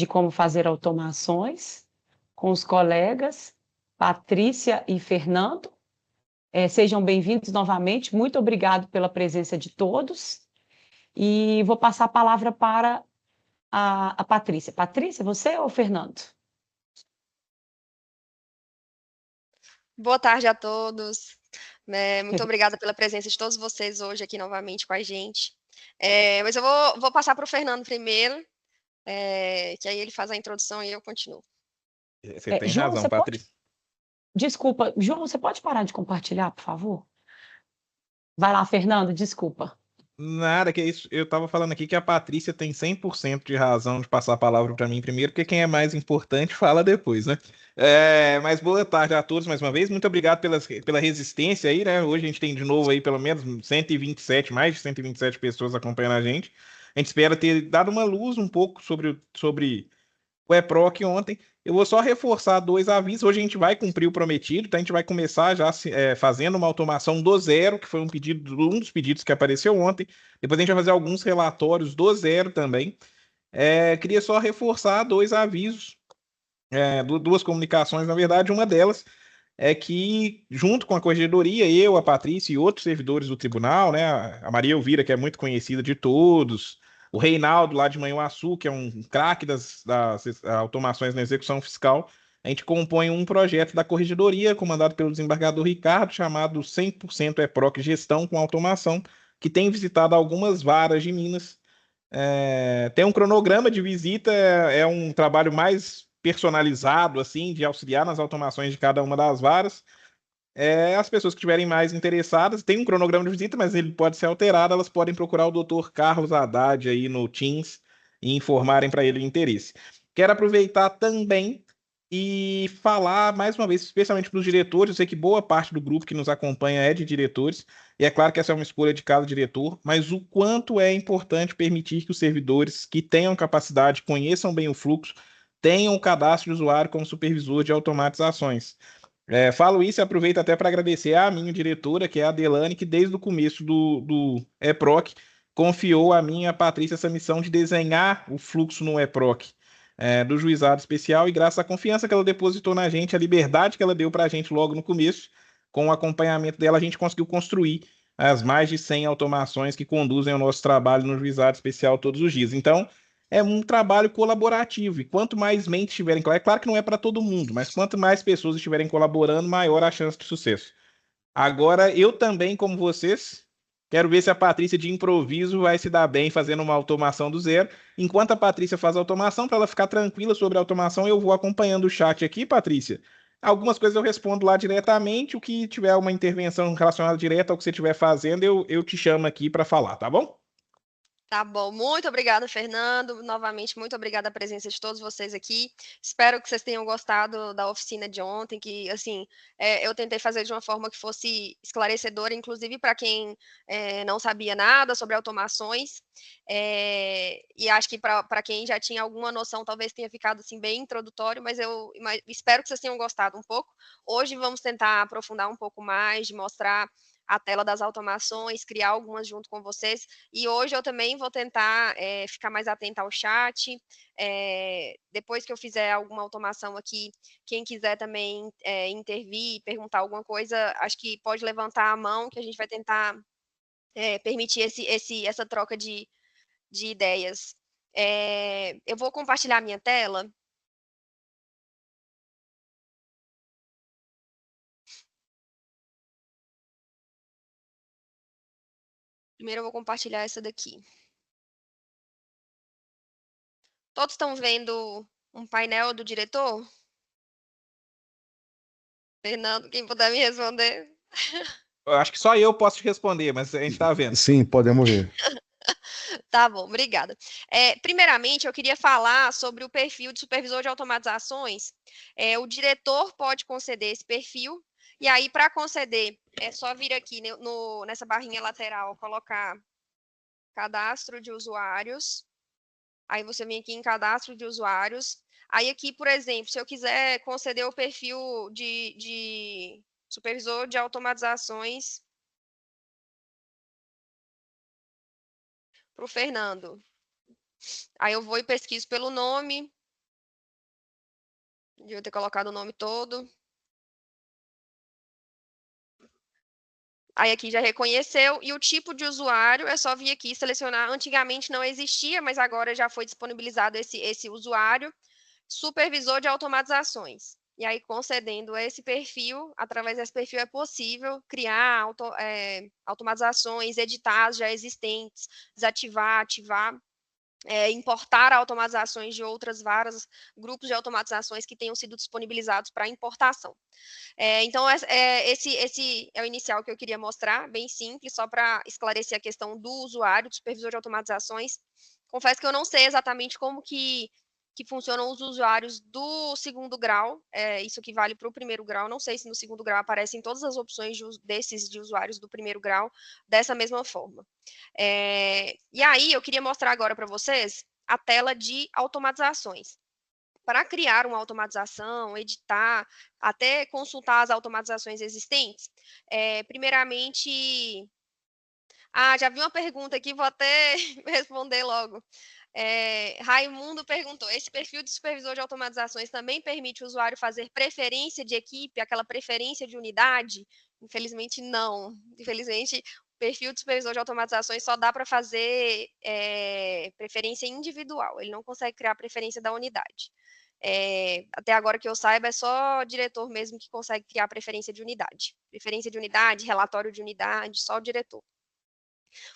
de como fazer automações com os colegas Patrícia e Fernando. Sejam bem-vindos novamente, muito obrigado pela presença de todos, e vou passar a palavra para a Patrícia. Patrícia, você ou Fernando? Boa tarde a todos. Muito obrigada pela presença de todos vocês hoje aqui novamente com a gente. Mas eu vou passar para o Fernando primeiro, que aí ele faz a introdução e eu continuo. Você tem João, razão, você pode... Patrícia. Desculpa, João, você pode parar de compartilhar, por favor? Vai lá, Fernando, desculpa. Nada, que é isso. Eu estava falando aqui que a Patrícia tem 100% de razão de passar a palavra para mim primeiro, porque quem é mais importante fala depois, né? Mas boa tarde a todos mais uma vez. Muito obrigado pela resistência aí, né? Hoje a gente tem de novo aí pelo menos 127, mais de 127 pessoas acompanhando a gente. A gente espera ter dado uma luz um pouco sobre o EPROC ontem. Eu vou só reforçar dois avisos. Hoje a gente vai cumprir o prometido, tá? A gente vai começar já fazendo uma automação do zero, que foi um dos pedidos que apareceu ontem. Depois a gente vai fazer alguns relatórios do zero também. Queria só reforçar dois avisos, duas comunicações, na verdade. Uma delas é que, junto com a corregedoria, eu, a Patrícia e outros servidores do tribunal, né, a Maria Elvira, que é muito conhecida de todos, o Reinaldo, lá de Manhuaçu, que é um craque das automações na execução fiscal, a gente compõe um projeto da corregedoria, comandado pelo desembargador Ricardo, chamado 100% EPROC Gestão com Automação, que tem visitado algumas varas de Minas. Tem um cronograma de visita, é um trabalho mais personalizado, assim, de auxiliar nas automações de cada uma das varas. As pessoas que estiverem mais interessadas, tem um cronograma de visita, mas ele pode ser alterado, elas podem procurar o Dr. Carlos Haddad aí no Teams e informarem para ele o interesse. Quero aproveitar também e falar mais uma vez, especialmente para os diretores. Eu sei que boa parte do grupo que nos acompanha é de diretores, e é claro que essa é uma escolha de cada diretor, mas o quanto é importante permitir que os servidores que tenham capacidade, conheçam bem o fluxo, tenham o cadastro de usuário como supervisor de automatizações. Falo isso e aproveito até para agradecer à minha diretora, que é a Adelane, que desde o começo do EPROC confiou a mim e a Patrícia essa missão de desenhar o fluxo no EPROC do juizado especial, e graças à confiança que ela depositou na gente, a liberdade que ela deu para a gente logo no começo, com o acompanhamento dela, a gente conseguiu construir as mais de 100 automações que conduzem o nosso trabalho no juizado especial todos os dias. Então, é um trabalho colaborativo, e quanto mais mentes estiverem, é claro que não é para todo mundo, mas quanto mais pessoas estiverem colaborando, maior a chance de sucesso. Agora, eu também, como vocês, quero ver se a Patrícia de improviso vai se dar bem fazendo uma automação do zero. Enquanto a Patrícia faz a automação, para ela ficar tranquila sobre a automação, eu vou acompanhando o chat aqui, Patrícia. Algumas coisas eu respondo lá diretamente, o que tiver uma intervenção relacionada direta ao que você estiver fazendo, eu te chamo aqui para falar, tá bom? Tá bom, muito obrigada, Fernando. Novamente, muito obrigada a presença de todos vocês aqui. Espero que vocês tenham gostado da oficina de ontem, que, assim, eu tentei fazer de uma forma que fosse esclarecedora, inclusive para quem não sabia nada sobre automações. E acho que para quem já tinha alguma noção, talvez tenha ficado, assim, bem introdutório, mas eu espero que vocês tenham gostado um pouco. Hoje vamos tentar aprofundar um pouco mais, de mostrar a tela das automações, criar algumas junto com vocês. E hoje eu também vou tentar ficar mais atenta ao chat. Depois que eu fizer alguma automação aqui, quem quiser também intervir, perguntar alguma coisa, acho que pode levantar a mão, que a gente vai tentar permitir essa troca de ideias. Eu vou compartilhar minha tela. Primeiro eu vou compartilhar essa daqui. Todos estão vendo um painel do diretor? Fernando, quem puder me responder. Eu acho que só eu posso te responder, mas a gente está vendo. Sim, podemos ver. Tá bom, obrigada. Primeiramente, eu queria falar sobre o perfil de supervisor de automatizações. O diretor pode conceder esse perfil, e aí, para conceder, é só vir aqui nessa barrinha lateral, colocar cadastro de usuários. Aí você vem aqui em cadastro de usuários. Aí aqui, por exemplo, se eu quiser conceder o perfil de supervisor de automatizações para o Fernando. Aí eu vou e pesquiso pelo nome, Devia ter colocado o nome todo. Aí aqui já reconheceu, e o tipo de usuário é só vir aqui selecionar. Antigamente não existia, mas agora já foi disponibilizado esse usuário, supervisor de automatizações. E aí, concedendo esse perfil, através desse perfil é possível criar automatizações, editar as já existentes, desativar, ativar, importar automatizações de outras várias grupos de automatizações que tenham sido disponibilizados para importação. Então, esse é o inicial que eu queria mostrar, bem simples, só para esclarecer a questão do usuário, do supervisor de automatizações. Confesso que eu não sei exatamente como que funcionam os usuários do segundo grau, isso aqui vale para o primeiro grau, não sei se no segundo grau aparecem todas as opções de usuários do primeiro grau dessa mesma forma. E aí, eu queria mostrar agora para vocês a tela de automatizações. Para criar uma automatização, editar, até consultar as automatizações existentes, primeiramente... já vi uma pergunta aqui, vou até responder logo. Raimundo perguntou, esse perfil de supervisor de automatizações também permite o usuário fazer preferência de equipe, aquela preferência de unidade? Infelizmente, não. Infelizmente, o perfil de supervisor de automatizações só dá para fazer preferência individual, ele não consegue criar preferência da unidade. Até agora que eu saiba, é só o diretor mesmo que consegue criar preferência de unidade. Preferência de unidade, relatório de unidade, só o diretor.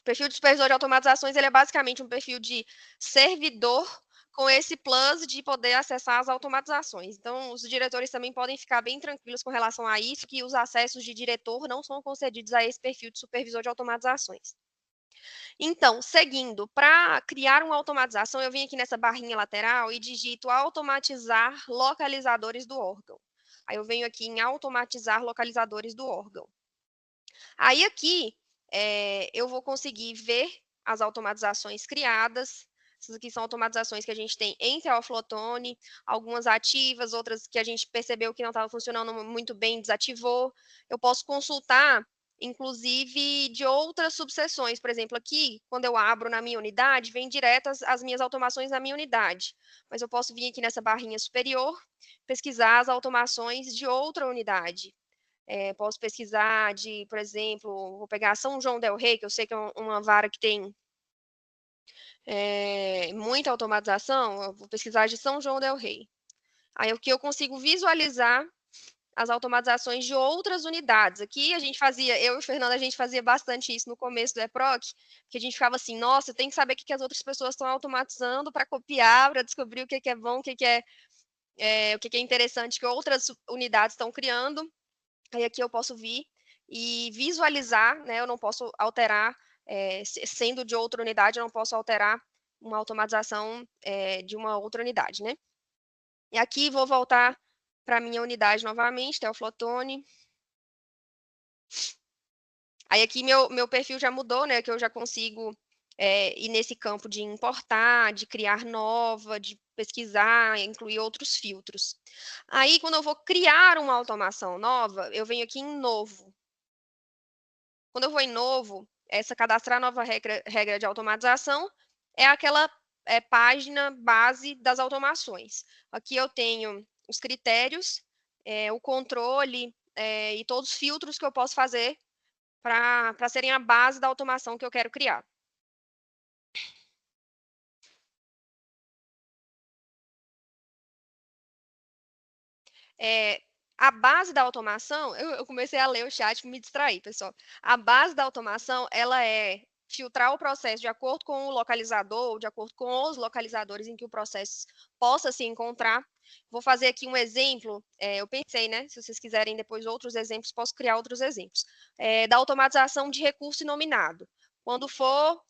O perfil de supervisor de automatizações, ele é basicamente um perfil de servidor com esse plus de poder acessar as automatizações. Então, os diretores também podem ficar bem tranquilos com relação a isso, que os acessos de diretor não são concedidos a esse perfil de supervisor de automatizações. Então, seguindo, para criar uma automatização, eu vim aqui nessa barrinha lateral e digito automatizar localizadores do órgão. Aí eu venho aqui em automatizar localizadores do órgão. Aí aqui, eu vou conseguir ver as automatizações criadas. Essas aqui são automatizações que a gente tem em Theoflotone, algumas ativas, outras que a gente percebeu que não estavam funcionando muito bem, desativou. Eu posso consultar, inclusive, de outras subseções. Por exemplo, aqui, quando eu abro na minha unidade, vem direto as minhas automações na minha unidade. Mas eu posso vir aqui nessa barrinha superior, pesquisar as automações de outra unidade. Posso pesquisar por exemplo, vou pegar São João del Rei, que eu sei que é uma vara que tem muita automatização, eu vou pesquisar de São João del Rei. Aí aqui eu consigo visualizar as automatizações de outras unidades. Aqui eu e o Fernando, a gente fazia bastante isso no começo do EPROC, que a gente ficava assim, nossa, tem que saber o que as outras pessoas estão automatizando para copiar, para descobrir o que é bom, o que é interessante que outras unidades estão criando. Aí aqui eu posso vir e visualizar, né? Eu não posso alterar, sendo de outra unidade, eu não posso alterar uma automatização de uma outra unidade, né? E aqui vou voltar para a minha unidade novamente, Theoflotone. Aí aqui meu perfil já mudou, né? Que eu já consigo ir nesse campo de importar, de criar nova, de pesquisar, incluir outros filtros. Aí, quando eu vou criar uma automação nova, eu venho aqui em novo. Quando eu vou em novo, essa cadastrar nova regra de automatização é aquela página base das automações. Aqui eu tenho os critérios, o controle e todos os filtros que eu posso fazer para serem a base da automação que eu quero criar. A base da automação, eu comecei a ler o chat para me distrair, pessoal. A base da automação, ela é filtrar o processo de acordo com o localizador, ou de acordo com os localizadores em que o processo possa se encontrar. Vou fazer aqui um exemplo, eu pensei, né? Se vocês quiserem depois outros exemplos, posso criar outros exemplos. Da automatização de recurso inominado. Quando for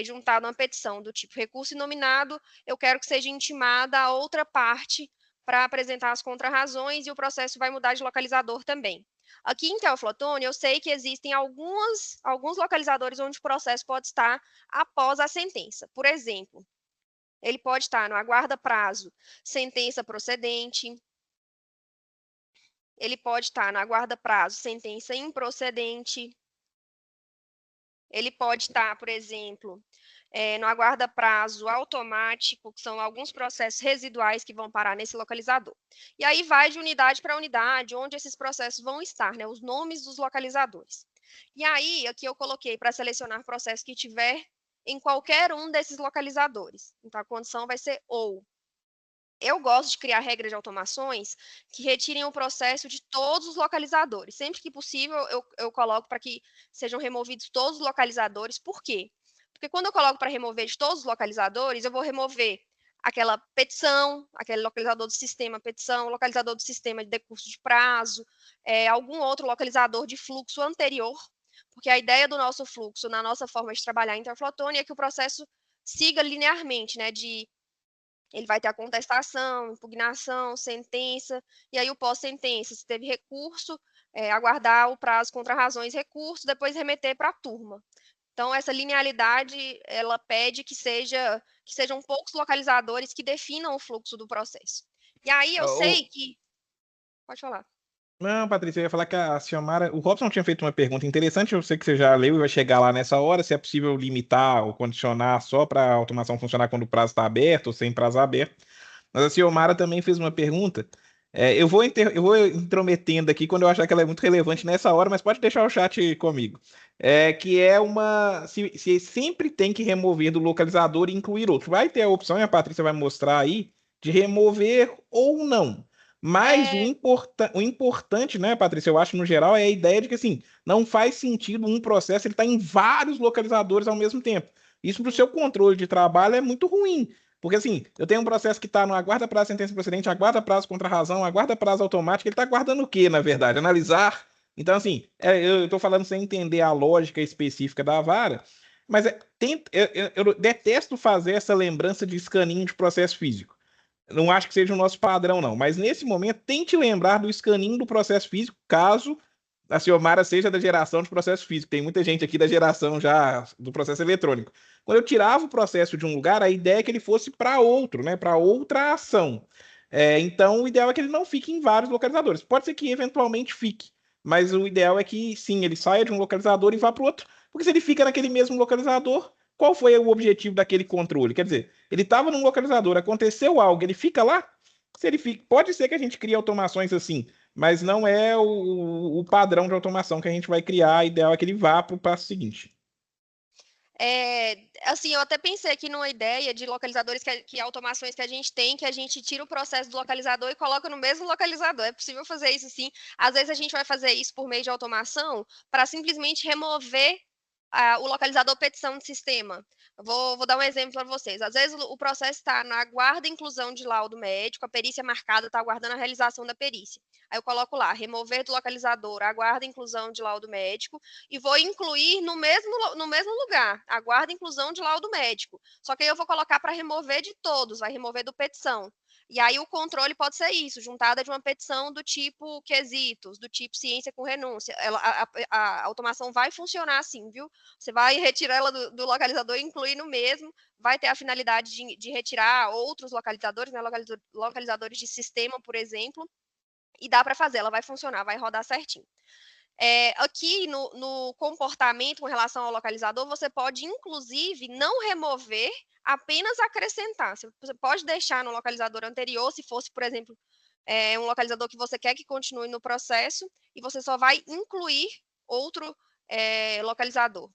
juntado uma petição do tipo recurso inominado, eu quero que seja intimada a outra parte para apresentar as contrarrazões e o processo vai mudar de localizador também. Aqui em Theoflotone, eu sei que existem alguns localizadores onde o processo pode estar após a sentença. Por exemplo, ele pode estar no aguarda prazo, sentença procedente. Ele pode estar no aguarda prazo, sentença improcedente. Ele pode estar, por exemplo, no aguarda prazo automático, que são alguns processos residuais que vão parar nesse localizador. E aí vai de unidade para unidade, onde esses processos vão estar, né? Os nomes dos localizadores. E aí, aqui eu coloquei para selecionar processo que tiver em qualquer um desses localizadores. Então, a condição vai ser ou. Eu gosto de criar regras de automações que retirem o processo de todos os localizadores. Sempre que possível, eu coloco para que sejam removidos todos os localizadores. Por quê? Porque quando eu coloco para remover de todos os localizadores, eu vou remover aquela petição, aquele localizador do sistema petição, localizador do sistema de decurso de prazo, algum outro localizador de fluxo anterior, porque a ideia do nosso fluxo, na nossa forma de trabalhar em Interflowtone, é que o processo siga linearmente, né, ele vai ter a contestação, impugnação, sentença, e aí o pós-sentença, se teve recurso, aguardar o prazo contra razões, recurso, depois remeter para a turma. Então, essa linearidade, ela pede que sejam poucos localizadores que definam o fluxo do processo. E aí eu sei que... Pode falar. Não, Patrícia, eu ia falar que a Ciomara. O Robson tinha feito uma pergunta interessante, eu sei que você já leu e vai chegar lá nessa hora, se é possível limitar ou condicionar só para a automação funcionar quando o prazo está aberto ou sem prazo aberto. Mas a Ciomara também fez uma pergunta. Eu vou intrometendo aqui quando eu achar que ela é muito relevante nessa hora, mas pode deixar o chat comigo. Que é uma. Se sempre tem que remover do localizador e incluir outro. Vai ter a opção, e a Patrícia vai mostrar aí, de remover ou não. Mas o importante, né, Patrícia, eu acho no geral, é a ideia de que assim, não faz sentido um processo ele estar em vários localizadores ao mesmo tempo. Isso para o seu controle de trabalho é muito ruim. Porque assim, eu tenho um processo que está no aguarda prazo sentença procedente, aguarda prazo contra razão, aguarda prazo automático, ele está aguardando o quê, na verdade? Analisar. Então, assim, eu estou falando sem entender a lógica específica da vara, mas eu detesto fazer essa lembrança de escaninho de processo físico. Não acho que seja o nosso padrão, não. Mas nesse momento, tente lembrar do escaninho do processo físico, caso a Ciomara seja da geração de processo físico. Tem muita gente aqui da geração já do processo eletrônico. Quando eu tirava o processo de um lugar, a ideia é que ele fosse para outro, né? Para outra ação. Então, o ideal é que ele não fique em vários localizadores. Pode ser que eventualmente fique, mas o ideal é que sim, ele saia de um localizador e vá para o outro. Porque se ele fica naquele mesmo localizador, qual foi o objetivo daquele controle? Quer dizer, ele estava num localizador, aconteceu algo, ele fica lá? Se ele fica, pode ser que a gente crie automações assim, mas não é o padrão de automação que a gente vai criar. A ideal é que ele vá para o passo seguinte. Assim, eu até pensei aqui numa ideia de localizadores, que automações que a gente tem, que a gente tira o processo do localizador e coloca no mesmo localizador. É possível fazer isso, sim. Às vezes a gente vai fazer isso por meio de automação para simplesmente remover o localizador petição de sistema. Vou dar um exemplo para vocês. Às vezes o processo está na guarda e inclusão de laudo médico, a perícia marcada está aguardando a realização da perícia. Aí eu coloco lá, remover do localizador, aguarda inclusão de laudo médico, e vou incluir no mesmo lugar, aguarda inclusão de laudo médico. Só que aí eu vou colocar para remover de todos, vai remover do petição. E aí o controle pode ser isso, juntada de uma petição do tipo quesitos, do tipo ciência com renúncia. A automação vai funcionar assim, viu? Você vai retirar ela do localizador e incluir no mesmo, vai ter a finalidade de retirar outros localizadores, né? Localizadores de sistema, por exemplo, e dá para fazer, ela vai funcionar, vai rodar certinho. Aqui no comportamento com relação ao localizador, você pode, inclusive, não remover, apenas acrescentar. Você pode deixar no localizador anterior, se fosse, por exemplo, um localizador que você quer que continue no processo, e você só vai incluir outro localizador.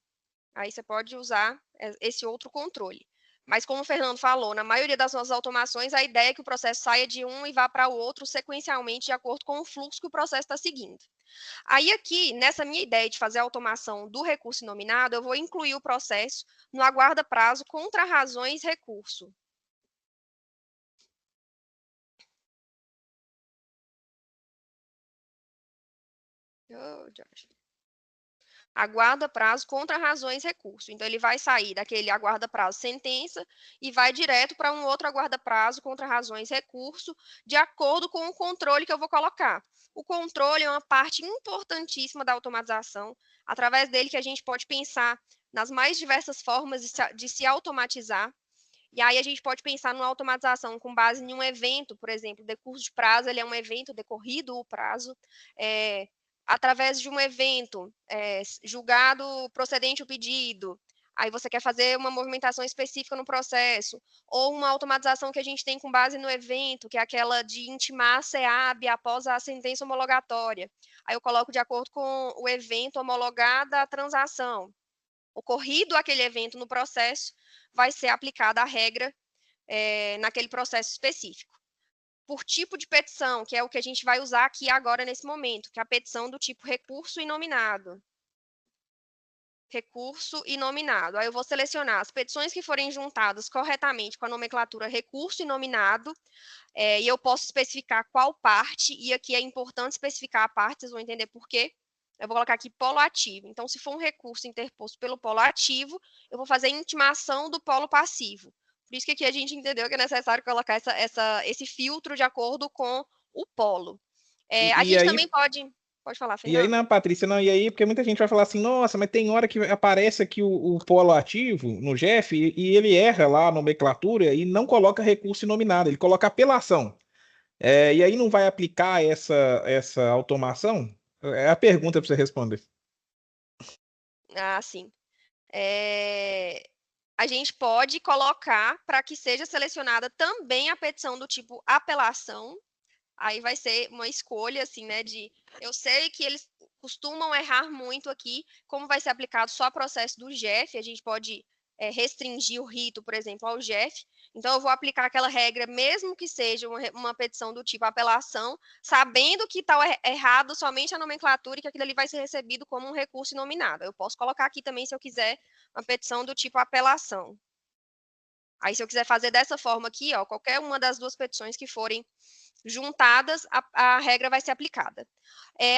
Aí você pode usar esse outro controle. Mas como o Fernando falou, na maioria das nossas automações, a ideia é que o processo saia de um e vá para o outro sequencialmente, de acordo com o fluxo que o processo está seguindo. Aí aqui, nessa minha ideia de fazer a automação do recurso inominado, eu vou incluir o processo no aguarda prazo contra razões recurso. Aguarda prazo contra razões recurso. Então, ele vai sair daquele aguarda prazo sentença e vai direto para um outro aguarda prazo contra razões recurso, de acordo com o controle que eu vou colocar. O controle é uma parte importantíssima da automatização, através dele que a gente pode pensar nas mais diversas formas de se automatizar. E aí a gente pode pensar numa automatização com base em um evento, por exemplo, decurso de prazo, ele é um evento decorrido o prazo, através de um evento julgado procedente o pedido, Aí você quer fazer uma movimentação específica no processo, ou uma automatização que a gente tem com base no evento, que é aquela de intimar a SEAB após a sentença homologatória. Aí eu coloco de acordo com o evento homologada a transação. Ocorrido aquele evento no processo, vai ser aplicada a regra naquele processo específico. Por tipo de petição, que é o que a gente vai usar aqui agora nesse momento, que é a petição do tipo recurso inominado. Recurso inominado. Aí eu vou selecionar as petições que forem juntadas corretamente com a nomenclatura recurso inominado, e eu posso especificar qual parte, e aqui é importante especificar a parte, vocês vão entender por quê. Eu vou colocar aqui polo ativo. Então, se for um recurso interposto pelo polo ativo, eu vou fazer intimação do polo passivo. Por isso que aqui a gente entendeu que é necessário colocar esse filtro de acordo com o polo. A E gente aí, também pode falar, e aí, Fernando. na Patrícia, não, e aí, porque muita gente vai falar assim, nossa, mas tem hora que aparece aqui o polo ativo no Jeff e ele erra lá a nomenclatura e não coloca recurso inominado, ele coloca apelação. E aí não vai aplicar essa automação? É a pergunta para você responder. Ah, sim. A gente pode colocar para que seja selecionada também a petição do tipo apelação. Aí vai ser uma escolha, assim, né, eu sei que eles costumam errar muito aqui, como vai ser aplicado só processo do GEF, a gente pode restringir o rito, por exemplo, ao GEF, então eu vou aplicar aquela regra, mesmo que seja uma petição do tipo apelação, sabendo que está errado somente a nomenclatura e que aquilo ali vai ser recebido como um recurso inominado. Eu posso colocar aqui também, se eu quiser, uma petição do tipo apelação. Aí, se eu quiser fazer dessa forma aqui, ó, qualquer uma das duas petições que forem juntadas, a regra vai ser aplicada.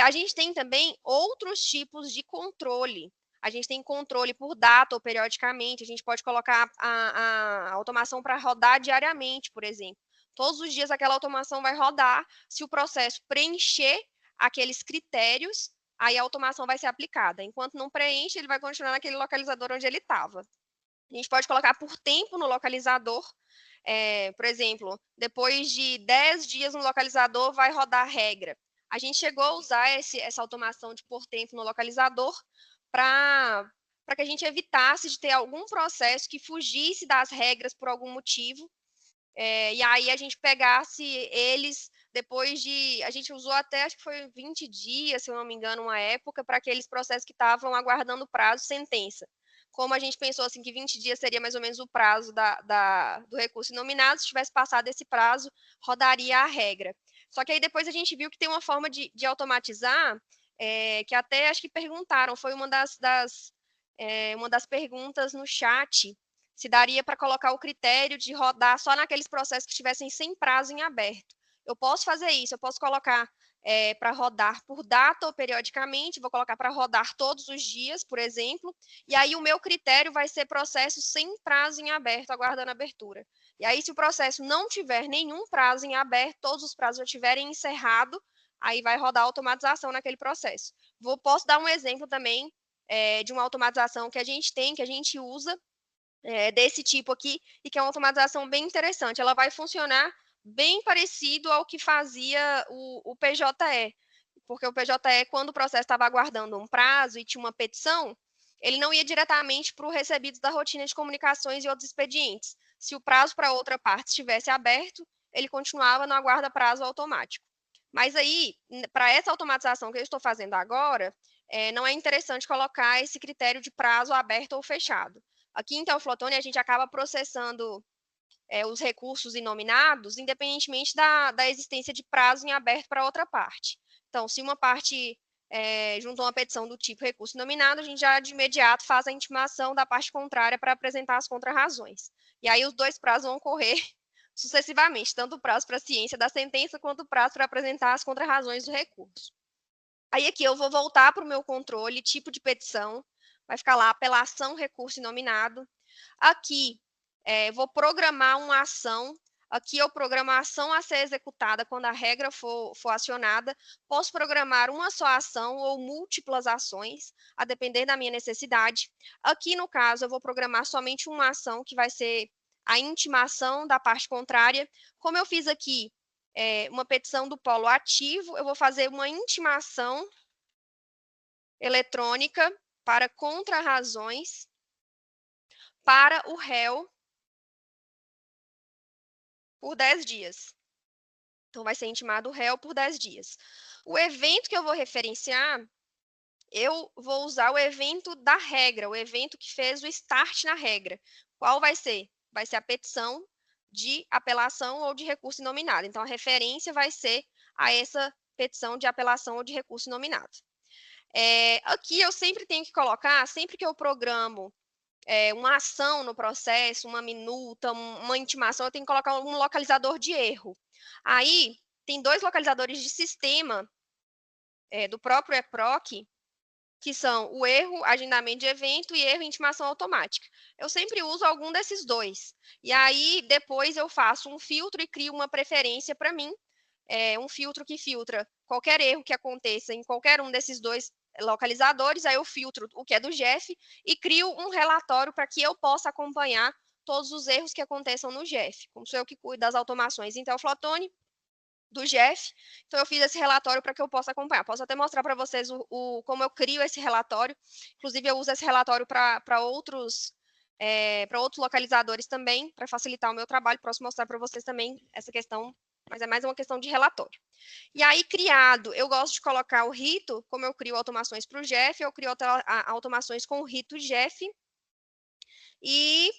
A gente tem também outros tipos de controle. A gente tem controle por data ou periodicamente, a gente pode colocar a automação para rodar diariamente, por exemplo. Todos os dias aquela automação vai rodar, se o processo preencher aqueles critérios, aí a automação vai ser aplicada. Enquanto não preenche, ele vai continuar naquele localizador onde ele estava. A gente pode colocar por tempo no localizador. Por exemplo, depois de 10 dias no localizador, vai rodar a regra. A gente chegou a usar essa automação de por tempo no localizador para que a gente evitasse de ter algum processo que fugisse das regras por algum motivo. E aí a gente pegasse eles depois de. A gente usou até, acho que foi 20 dias, se eu não me engano, uma época, para aqueles processos que estavam aguardando prazo sentença. Como a gente pensou assim que 20 dias seria mais ou menos o prazo do recurso inominado, se tivesse passado esse prazo, rodaria a regra. Só que aí depois a gente viu que tem uma forma de automatizar, que até acho que perguntaram, foi uma das perguntas no chat, se daria para colocar o critério de rodar só naqueles processos que estivessem sem prazo em aberto. Eu posso fazer isso, eu posso colocar para rodar por data ou periodicamente, vou colocar para rodar todos os dias, por exemplo, e aí o meu critério vai ser processo sem prazo em aberto, aguardando abertura. E aí, se o processo não tiver nenhum prazo em aberto, todos os prazos já tiverem encerrado, aí vai rodar a automatização naquele processo. Posso dar um exemplo também de uma automatização que a gente tem, que a gente usa, desse tipo aqui, e que é uma automatização bem interessante. Ela vai funcionar bem parecido ao que fazia o PJE, porque o PJE, quando o processo estava aguardando um prazo e tinha uma petição, ele não ia diretamente para o recebidos da rotina de comunicações e outros expedientes. Se o prazo para outra parte estivesse aberto, ele continuava no aguarda prazo automático. Mas aí, para essa automatização que eu estou fazendo agora, não é interessante colocar esse critério de prazo aberto ou fechado. Aqui em Teoflotone, a gente acaba processando os recursos inominados, independentemente da existência de prazo em aberto para outra parte. Então, se uma parte juntou uma petição do tipo recurso inominado, a gente já de imediato faz a intimação da parte contrária para apresentar as contrarrazões. E aí os dois prazos vão ocorrer sucessivamente, tanto o prazo para a ciência da sentença, quanto o prazo para apresentar as contrarrazões do recurso. Aí aqui eu vou voltar para o meu controle, tipo de petição, vai ficar lá apelação, recurso inominado. Aqui, vou programar uma ação. Aqui eu programo a ação a ser executada quando a regra for acionada. Posso programar uma só ação ou múltiplas ações, a depender da minha necessidade. Aqui, no caso, eu vou programar somente uma ação, que vai ser a intimação da parte contrária. Como eu fiz aqui uma petição do polo ativo, eu vou fazer uma intimação eletrônica para contrarrazões para o réu por 10 dias. Então, vai ser intimado o réu por 10 dias. O evento que eu vou referenciar, eu vou usar o evento da regra, o evento que fez o start na regra. Qual vai ser? Vai ser a petição de apelação ou de recurso inominado. Então, a referência vai ser a essa petição de apelação ou de recurso inominado. Aqui eu sempre tenho que colocar, sempre que eu programo uma ação no processo, uma minuta, uma intimação, eu tenho que colocar um localizador de erro. Aí, tem 2 localizadores de sistema do próprio EPROC, que são o erro agendamento de evento e erro intimação automática. Eu sempre uso algum desses 2. E aí, depois eu faço um filtro e crio uma preferência para mim, um filtro que filtra qualquer erro que aconteça em qualquer um desses 2 localizadores, aí eu filtro o que é do GEF e crio um relatório para que eu possa acompanhar todos os erros que aconteçam no GEF, como sou eu que cuido das automações Intel Flotone, do GEF, então eu fiz esse relatório para que eu possa acompanhar. Posso até mostrar para vocês como eu crio esse relatório, inclusive eu uso esse relatório para outros localizadores também, para facilitar o meu trabalho. Posso mostrar para vocês também essa questão, mas é mais uma questão de relatório. E aí, criado, eu gosto de colocar o rito, como eu crio automações para o GEF, eu crio automações com o rito GEF, e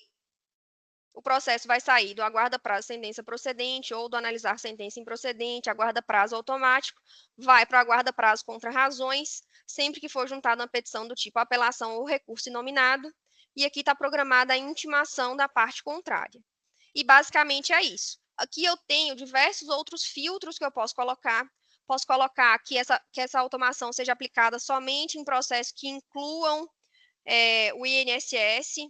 o processo vai sair do aguarda prazo sentença procedente ou do analisar sentença improcedente, aguarda prazo automático, vai para o aguarda prazo contra razões, sempre que for juntada uma petição do tipo apelação ou recurso inominado, e aqui está programada a intimação da parte contrária. E basicamente é isso. Aqui eu tenho diversos outros filtros que eu posso colocar que essa automação seja aplicada somente em processos que incluam o INSS.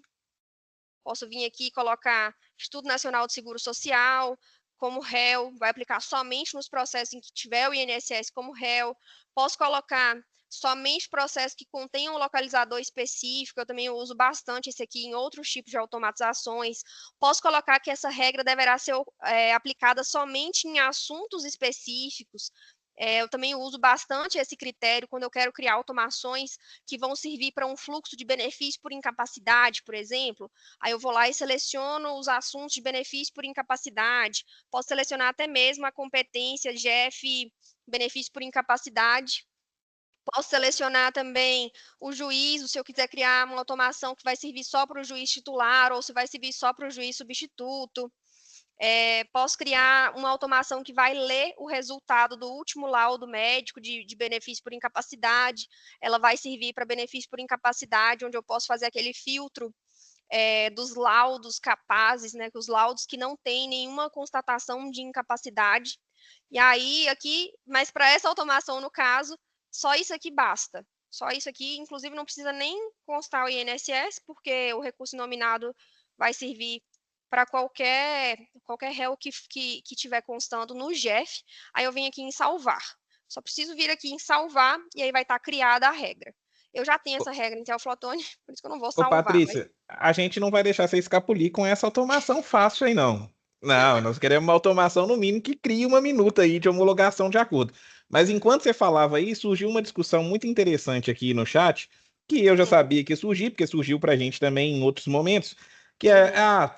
Posso vir aqui e colocar Instituto Nacional de Seguro Social como réu, vai aplicar somente nos processos em que tiver o INSS como réu. Posso colocar somente processos que contenham um localizador específico, eu também uso bastante esse aqui em outros tipos de automatizações. Posso colocar que essa regra deverá ser aplicada somente em assuntos específicos. Eu também uso bastante esse critério quando eu quero criar automações que vão servir para um fluxo de benefício por incapacidade, por exemplo. Aí eu vou lá e seleciono os assuntos de benefício por incapacidade. Posso selecionar até mesmo a competência GEF benefício por incapacidade. Posso selecionar também o juízo, se eu quiser criar uma automação que vai servir só para o juiz titular ou se vai servir só para o juiz substituto. Posso criar uma automação que vai ler o resultado do último laudo médico de benefício por incapacidade. Ela vai servir para benefício por incapacidade, onde eu posso fazer aquele filtro dos laudos capazes, né, os laudos que não têm nenhuma constatação de incapacidade. E aí, aqui, mas para essa automação, no caso, só isso aqui basta. Só isso aqui, inclusive, não precisa nem constar o INSS, porque o recurso nominado vai servir para qualquer réu que estiver constando no GEF. Aí eu venho aqui em salvar. Só preciso vir aqui em salvar, e aí vai estar criada a regra. Eu já tenho essa regra em Intel Flotone, por isso que eu não vou salvar. Patrícia, a gente não vai deixar você escapulir com essa automação fácil aí, não. Não, nós queremos uma automação, no mínimo, que crie uma minuta aí de homologação de acordo. Mas enquanto você falava aí, surgiu uma discussão muito interessante aqui no chat, que eu já sabia que ia surgir, porque surgiu para a gente também em outros momentos, que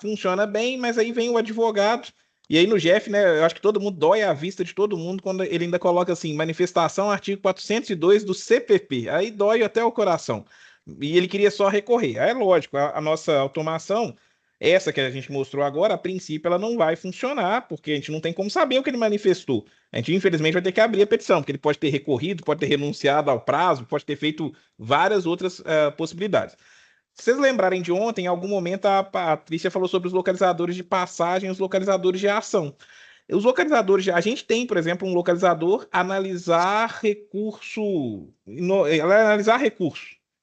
funciona bem, mas aí vem o advogado, e aí no GEF, né, eu acho que todo mundo dói a vista de todo mundo quando ele ainda coloca assim, manifestação artigo 402 do CPP, aí dói até o coração, e ele queria só recorrer. Aí é lógico, a nossa automação, essa que a gente mostrou agora, a princípio ela não vai funcionar, porque a gente não tem como saber o que ele manifestou. A gente, infelizmente, vai ter que abrir a petição, porque ele pode ter recorrido, pode ter renunciado ao prazo, pode ter feito várias outras possibilidades. Se vocês lembrarem de ontem, em algum momento a Patrícia falou sobre os localizadores de passagem e os localizadores de ação. Os localizadores, a gente tem, por exemplo, um localizador analisar recurso,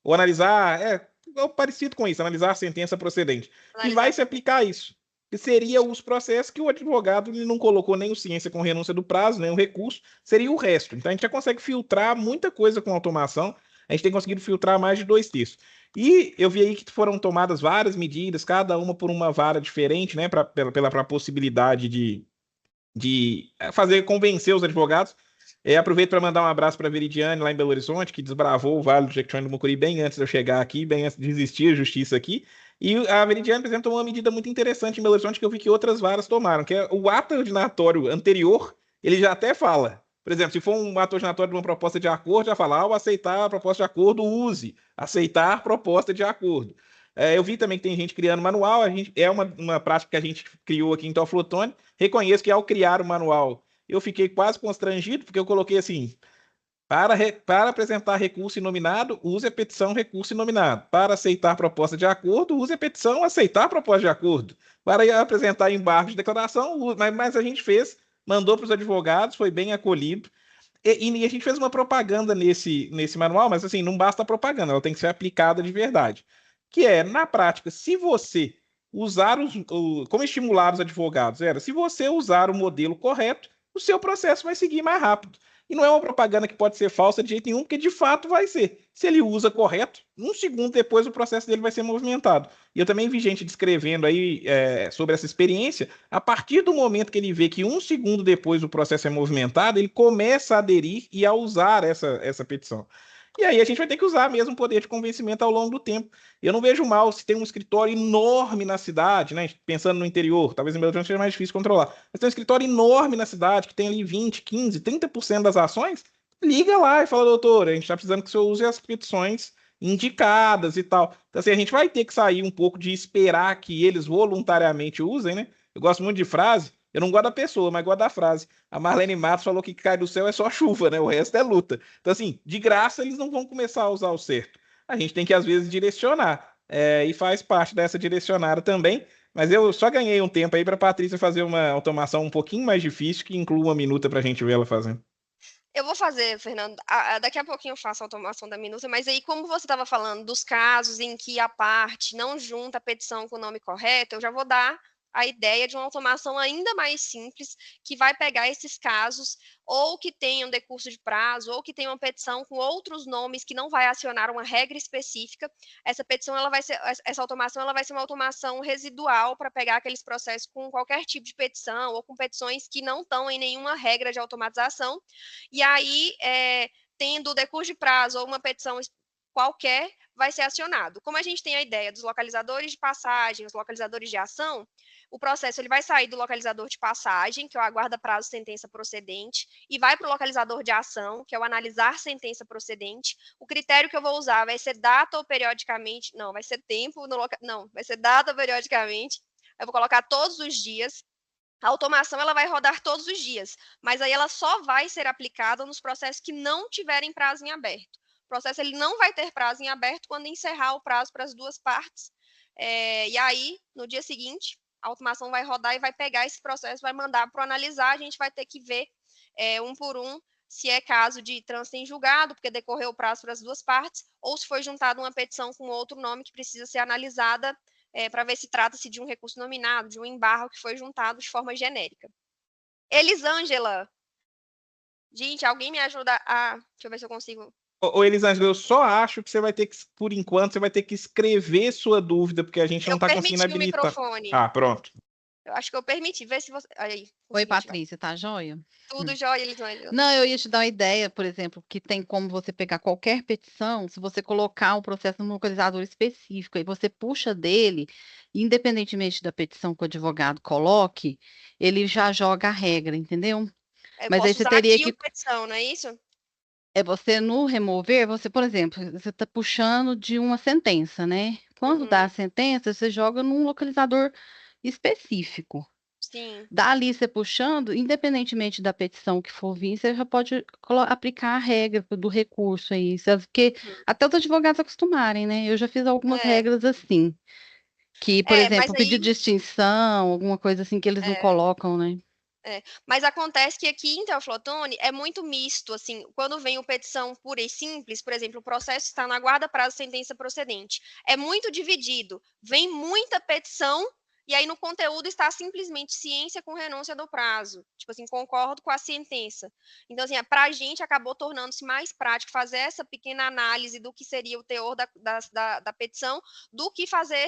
ou analisar, parecido com isso, analisar a sentença procedente, que vai se aplicar a isso, que seria os processos que o advogado ele não colocou nem o ciência com renúncia do prazo, nem o recurso, seria o resto. Então a gente já consegue filtrar muita coisa com automação, a gente tem conseguido filtrar mais de 2/3. E eu vi aí que foram tomadas várias medidas, cada uma por uma vara diferente, né, pela possibilidade de convencer os advogados. Aproveito para mandar um abraço para a Veridiane, lá em Belo Horizonte, que desbravou o Vale do Jequitinhonha do Mucuri bem antes de eu chegar aqui, bem antes de existir a justiça aqui. E a Meridiana apresentou uma medida muito interessante em Belo Horizonte que eu vi que outras varas tomaram, que é o ato ordinatório anterior, ele já até fala. Por exemplo, se for um ato ordinatório de uma proposta de acordo, já fala, ao aceitar a proposta de acordo, use. Aceitar proposta de acordo. Eu vi também que tem gente criando manual, é uma prática que a gente criou aqui em Teoflotone. Reconheço que ao criar o manual, eu fiquei quase constrangido, porque eu coloquei assim, para apresentar recurso inominado, use a petição recurso inominado. Para aceitar proposta de acordo, use a petição aceitar proposta de acordo. Para apresentar embargo de declaração, mas a gente fez, mandou para os advogados, foi bem acolhido. E a gente fez uma propaganda nesse manual, mas assim, não basta a propaganda, ela tem que ser aplicada de verdade. Que é, na prática, se você usar como estimular os advogados, se você usar o modelo correto, o seu processo vai seguir mais rápido. E não é uma propaganda que pode ser falsa de jeito nenhum, porque de fato vai ser. Se ele usa correto, um segundo depois o processo dele vai ser movimentado. E eu também vi gente descrevendo aí sobre essa experiência. A partir do momento que ele vê que um segundo depois o processo é movimentado, ele começa a aderir e a usar essa petição. E aí a gente vai ter que usar mesmo o poder de convencimento ao longo do tempo. Eu não vejo mal se tem um escritório enorme na cidade, né? Pensando no interior, talvez em Belo Horizonte seja mais difícil controlar. Mas tem um escritório enorme na cidade, que tem ali 20, 15, 30% das ações, liga lá e fala, doutor, a gente está precisando que o senhor use as petições indicadas e tal. Então, assim, a gente vai ter que sair um pouco de esperar que eles voluntariamente usem, né? Eu gosto muito de frase, eu não gosto da pessoa, mas gosto da frase. A Marlene Matos falou que cai do céu é só chuva, né? O resto é luta. Então, assim, de graça eles não vão começar a usar o certo. A gente tem que, às vezes, direcionar. E faz parte dessa direcionada também. Mas eu só ganhei um tempo aí para a Patrícia fazer uma automação um pouquinho mais difícil, que inclua uma minuta para a gente ver ela fazendo. Eu vou fazer, Fernando. Daqui a pouquinho eu faço a automação da minuta, mas aí, como você estava falando dos casos em que a parte não junta a petição com o nome correto, eu já vou dar a ideia de uma automação ainda mais simples, que vai pegar esses casos, ou que tenham decurso de prazo, ou que tenham uma petição com outros nomes que não vai acionar uma regra específica. Essa petição, essa automação, ela vai ser uma automação residual para pegar aqueles processos com qualquer tipo de petição, ou com petições que não estão em nenhuma regra de automatização. E aí, tendo o decurso de prazo ou uma petição qualquer, vai ser acionado. Como a gente tem a ideia dos localizadores de passagem, os localizadores de ação, o processo ele vai sair do localizador de passagem, que é o aguarda prazo sentença procedente, e vai para o localizador de ação, que é o analisar sentença procedente. O critério que eu vou usar vai ser data ou periodicamente, não, vai ser tempo, não, vai ser data ou periodicamente. Eu vou colocar todos os dias. A automação ela vai rodar todos os dias, mas aí ela só vai ser aplicada nos processos que não tiverem prazo em aberto. O processo ele não vai ter prazo em aberto quando encerrar o prazo para as duas partes. E aí, no dia seguinte, a automação vai rodar e vai pegar esse processo, vai mandar para analisar, a gente vai ter que ver um por um se é caso de trânsito em julgado, porque decorreu o prazo para as duas partes, ou se foi juntada uma petição com outro nome que precisa ser analisada para ver se trata-se de um recurso nominado, de um embargo que foi juntado de forma genérica. Elisângela, gente, alguém me ajuda a... Deixa eu ver se eu consigo... Ô, Elisângela, eu só acho que você vai ter que, por enquanto, você vai ter que escrever sua dúvida, porque a gente não está conseguindo habilitar. Eu permiti o microfone. Pronto. Eu acho que eu permiti. Vê se você... Aí, Oi, Patrícia, tá joia? Tudo jóia, Elisângela. Não, eu ia te dar uma ideia, por exemplo, que tem como você pegar qualquer petição, se você colocar o processo no localizador específico, e você puxa dele, independentemente da petição que o advogado coloque, ele já joga a regra, entendeu? Mas aí você teria que... petição, não é isso? Você no remover, você, por exemplo, você está puxando de uma sentença, né? Quando dá a sentença, você joga num localizador específico. Sim. Dali você puxando, independentemente da petição que for vir, você já pode aplicar a regra do recurso aí, porque até os advogados acostumarem, né? Eu já fiz algumas regras assim, que, por exemplo, pedido de extinção, alguma coisa assim que eles não colocam, né? Mas acontece que aqui em Teoflotone é muito misto, assim, quando vem o petição pura e simples, por exemplo, o processo está na guarda prazo sentença procedente, é muito dividido, vem muita petição, e aí no conteúdo está simplesmente ciência com renúncia do prazo, tipo assim, concordo com a sentença. Então, assim, para a gente acabou tornando-se mais prático fazer essa pequena análise do que seria o teor da petição, do que fazer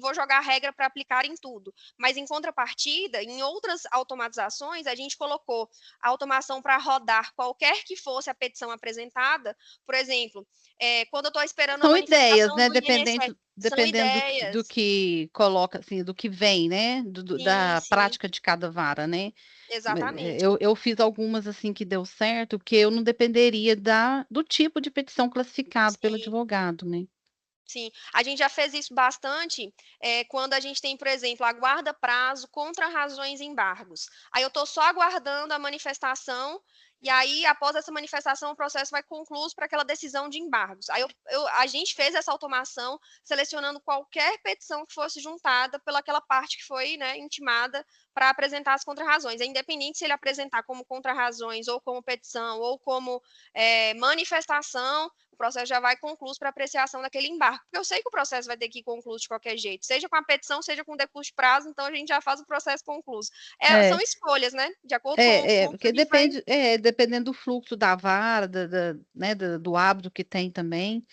vou jogar a regra para aplicar em tudo. Mas em contrapartida, em outras automatizações, a gente colocou a automação para rodar qualquer que fosse a petição apresentada. Por exemplo, quando eu estou esperando São ideias, né? Dependente São dependendo do ideias. que coloca, assim, do que vem, né? Sim, Da sim, prática de cada vara, né? exatamente. Eu fiz algumas assim que deu certo, porque eu não dependeria do tipo de petição classificado pelo Sim. advogado, né? Sim, a gente já fez isso bastante quando a gente tem, por exemplo, aguarda prazo contra razões e embargos. Aí eu estou só aguardando a manifestação, e aí, após essa manifestação, o processo vai concluído para aquela decisão de embargos. Aí a gente fez essa automação selecionando qualquer petição que fosse juntada pelaquela parte que foi, né, intimada para apresentar as contrarrazões. É independente se ele apresentar como contrarrazões, ou como petição, ou como manifestação, o processo já vai concluído para apreciação daquele embargo. Porque eu sei que o processo vai ter que ir concluído de qualquer jeito, seja com a petição, seja com decurso de prazo, então a gente já faz o processo concluído. São É, escolhas, né? De acordo com o fluxo, a porque gente vai. dependendo do fluxo da vara, né, do hábito que tem também,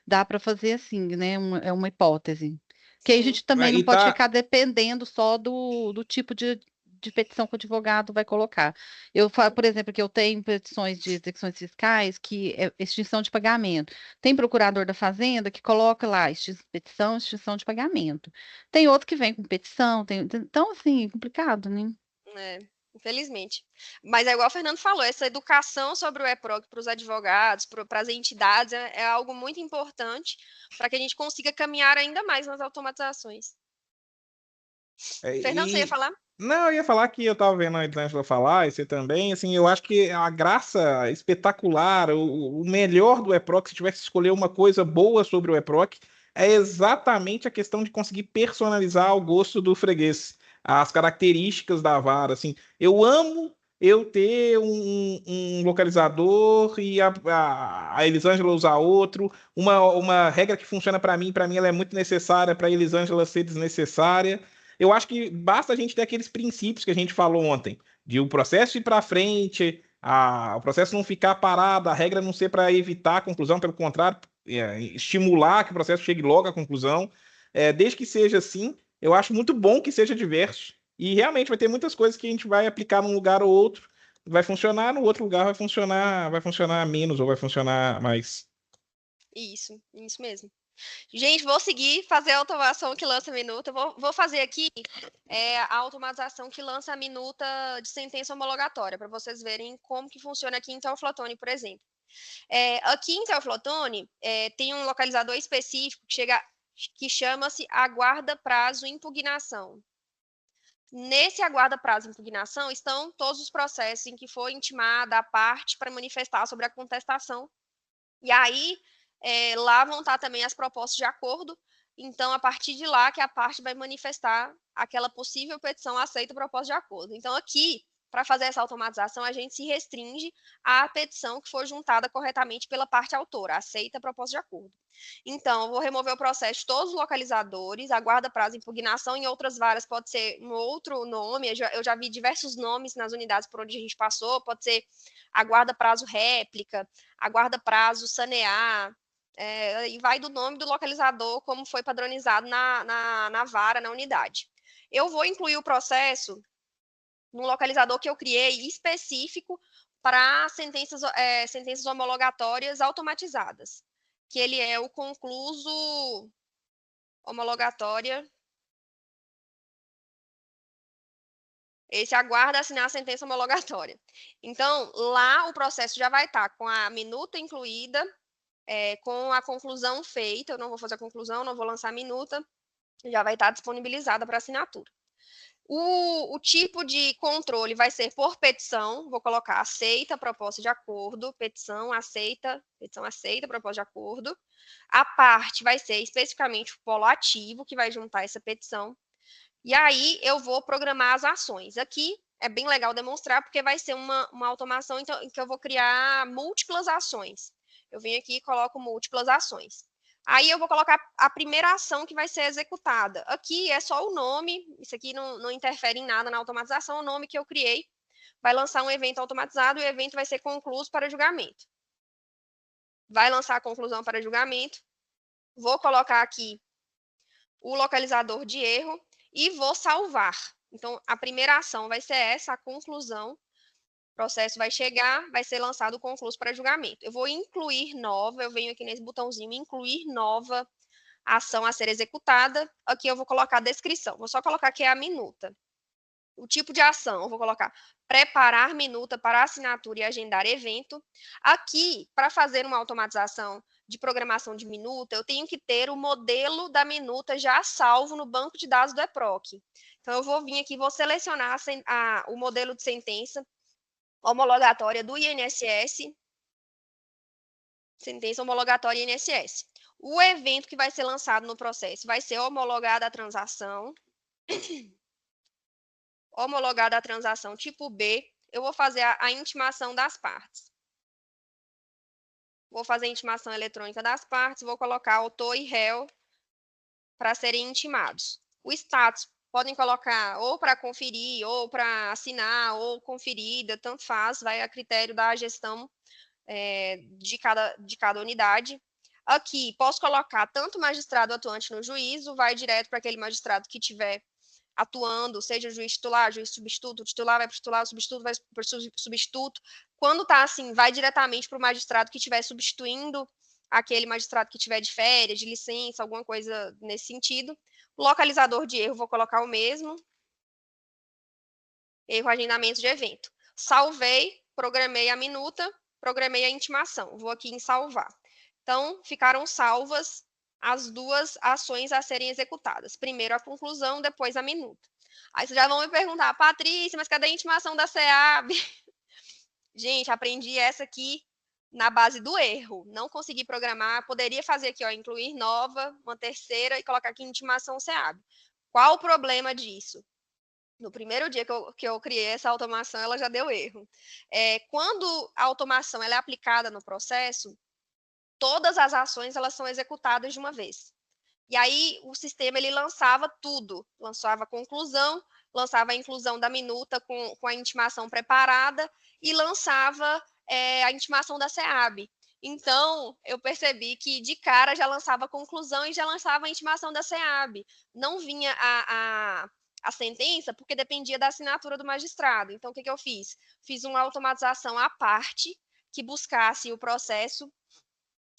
dá para fazer assim, né? É uma hipótese. Que aí a Sim, gente também não E pode tá. ficar dependendo só do tipo de petição que o advogado vai colocar. Por exemplo, que eu tenho petições de execuções fiscais que é extinção de pagamento. Tem procurador da Fazenda que coloca lá petição, extinção de pagamento. Tem outro que vem com petição, então assim, é complicado, né? é, infelizmente. Mas é igual o Fernando falou, essa educação sobre o EPROC para os advogados, para as entidades, é algo muito importante para que a gente consiga caminhar ainda mais nas automatizações. Fernando, você ia E falar? não, eu ia falar que eu tava vendo a Elisângela falar, e você também, assim, eu acho que a graça espetacular, o melhor do EPROC, se tivesse que escolher uma coisa boa sobre o EPROC, é exatamente a questão de conseguir personalizar ao gosto do freguês, as características da vara, assim, eu amo eu ter um localizador e a Elisângela usar outro, uma regra que funciona para mim ela é muito necessária, para a Elisângela ser desnecessária. Eu acho que basta a gente ter aqueles princípios que a gente falou ontem, de o processo ir para frente, o processo não ficar parado, a regra não ser para evitar a conclusão, pelo contrário, estimular que o processo chegue logo à conclusão. Desde que seja assim, eu acho muito bom que seja diverso. E realmente vai ter muitas coisas que a gente vai aplicar num lugar ou outro, vai funcionar, no outro lugar vai funcionar menos ou vai funcionar mais. Isso mesmo. Gente, vou seguir, fazer a automação que lança a minuta. Vou fazer aqui a automatização que lança a minuta de sentença homologatória, para vocês verem como que funciona aqui em Teoflotone, por exemplo. Aqui em Teoflotone, tem um localizador específico que chama-se aguarda prazo impugnação. Nesse aguarda prazo impugnação estão todos os processos em que foi intimada a parte para manifestar sobre a contestação. E aí, lá vão estar também as propostas de acordo. Então, a partir de lá que a parte vai manifestar aquela possível petição aceita proposta de acordo. Então, aqui, para fazer essa automatização, a gente se restringe à petição que for juntada corretamente pela parte autora, aceita a proposta de acordo. Então, eu vou remover o processo de todos os localizadores, aguarda prazo de impugnação, em outras varas pode ser um outro nome, eu já vi diversos nomes nas unidades por onde a gente passou, pode ser aguarda prazo réplica, aguarda prazo sanear, e vai do nome do localizador, como foi padronizado na vara, na unidade. Eu vou incluir o processo no localizador que eu criei específico para sentenças homologatórias automatizadas, que ele é o concluso homologatória. Esse aguarda assinar a sentença homologatória. Então, lá o processo já vai estar com a minuta incluída, com a conclusão feita. Eu não vou fazer a conclusão, não vou lançar a minuta, já vai estar disponibilizada para assinatura. O tipo de controle vai ser por petição, vou colocar aceita proposta de acordo, petição aceita, proposta de acordo. A parte vai ser especificamente o polo ativo, que vai juntar essa petição. E aí eu vou programar as ações. Aqui é bem legal demonstrar, porque vai ser uma automação em que eu vou criar múltiplas ações. Eu venho aqui e coloco múltiplas ações. Aí eu vou colocar a primeira ação que vai ser executada. Aqui é só o nome, isso aqui não interfere em nada na automatização, o nome que eu criei. Vai lançar um evento automatizado e o evento vai ser concluído para julgamento. Vai lançar a conclusão para julgamento. Vou colocar aqui o localizador de erro e vou salvar. Então, a primeira ação vai ser essa, a conclusão. O processo vai chegar, vai ser lançado concluído para julgamento. Eu vou incluir nova, eu venho aqui nesse botãozinho, incluir nova ação a ser executada. Aqui eu vou colocar a descrição. Vou só colocar que é a minuta. O tipo de ação, eu vou colocar preparar minuta para assinatura e agendar evento. Aqui, para fazer uma automatização de programação de minuta, eu tenho que ter o modelo da minuta já salvo no banco de dados do EPROC. Então, eu vou vir aqui, vou selecionar o modelo de sentença homologatória do INSS, sentença homologatória INSS. O evento que vai ser lançado no processo vai ser homologada a transação, homologada a transação tipo B, eu vou fazer a intimação das partes. Vou fazer a intimação eletrônica das partes, vou colocar autor e réu para serem intimados. O status podem colocar ou para conferir, ou para assinar, ou conferida, tanto faz, vai a critério da gestão de cada unidade. Aqui, posso colocar tanto magistrado atuante no juízo, vai direto para aquele magistrado que tiver atuando, seja juiz titular, juiz substituto, o titular vai para o titular, o substituto vai para o substituto. Quando está assim, vai diretamente para o magistrado que estiver substituindo aquele magistrado que tiver de férias, de licença, alguma coisa nesse sentido. O localizador de erro, vou colocar o mesmo. Erro, agendamento de evento. Salvei, programei a minuta, programei a intimação. Vou aqui em salvar. Então, ficaram salvas as duas ações a serem executadas. Primeiro a conclusão, depois a minuta. Aí vocês já vão me perguntar, Patrícia, mas cadê a intimação da SEAB? Gente, aprendi essa aqui na base do erro. Não consegui programar, poderia fazer aqui, ó, incluir nova, uma terceira e colocar aqui intimação SEAB. Qual o problema disso? No primeiro dia que eu criei essa automação, ela já deu erro. Quando a automação ela é aplicada no processo, todas as ações elas são executadas de uma vez. E aí o sistema ele lançava tudo, lançava a conclusão, lançava a inclusão da minuta com a intimação preparada e lançava a intimação da SEAB. Então, eu percebi que de cara já lançava a conclusão e já lançava a intimação da SEAB. Não vinha a sentença, porque dependia da assinatura do magistrado. Então, o que eu fiz? Fiz uma automatização à parte que buscasse o processo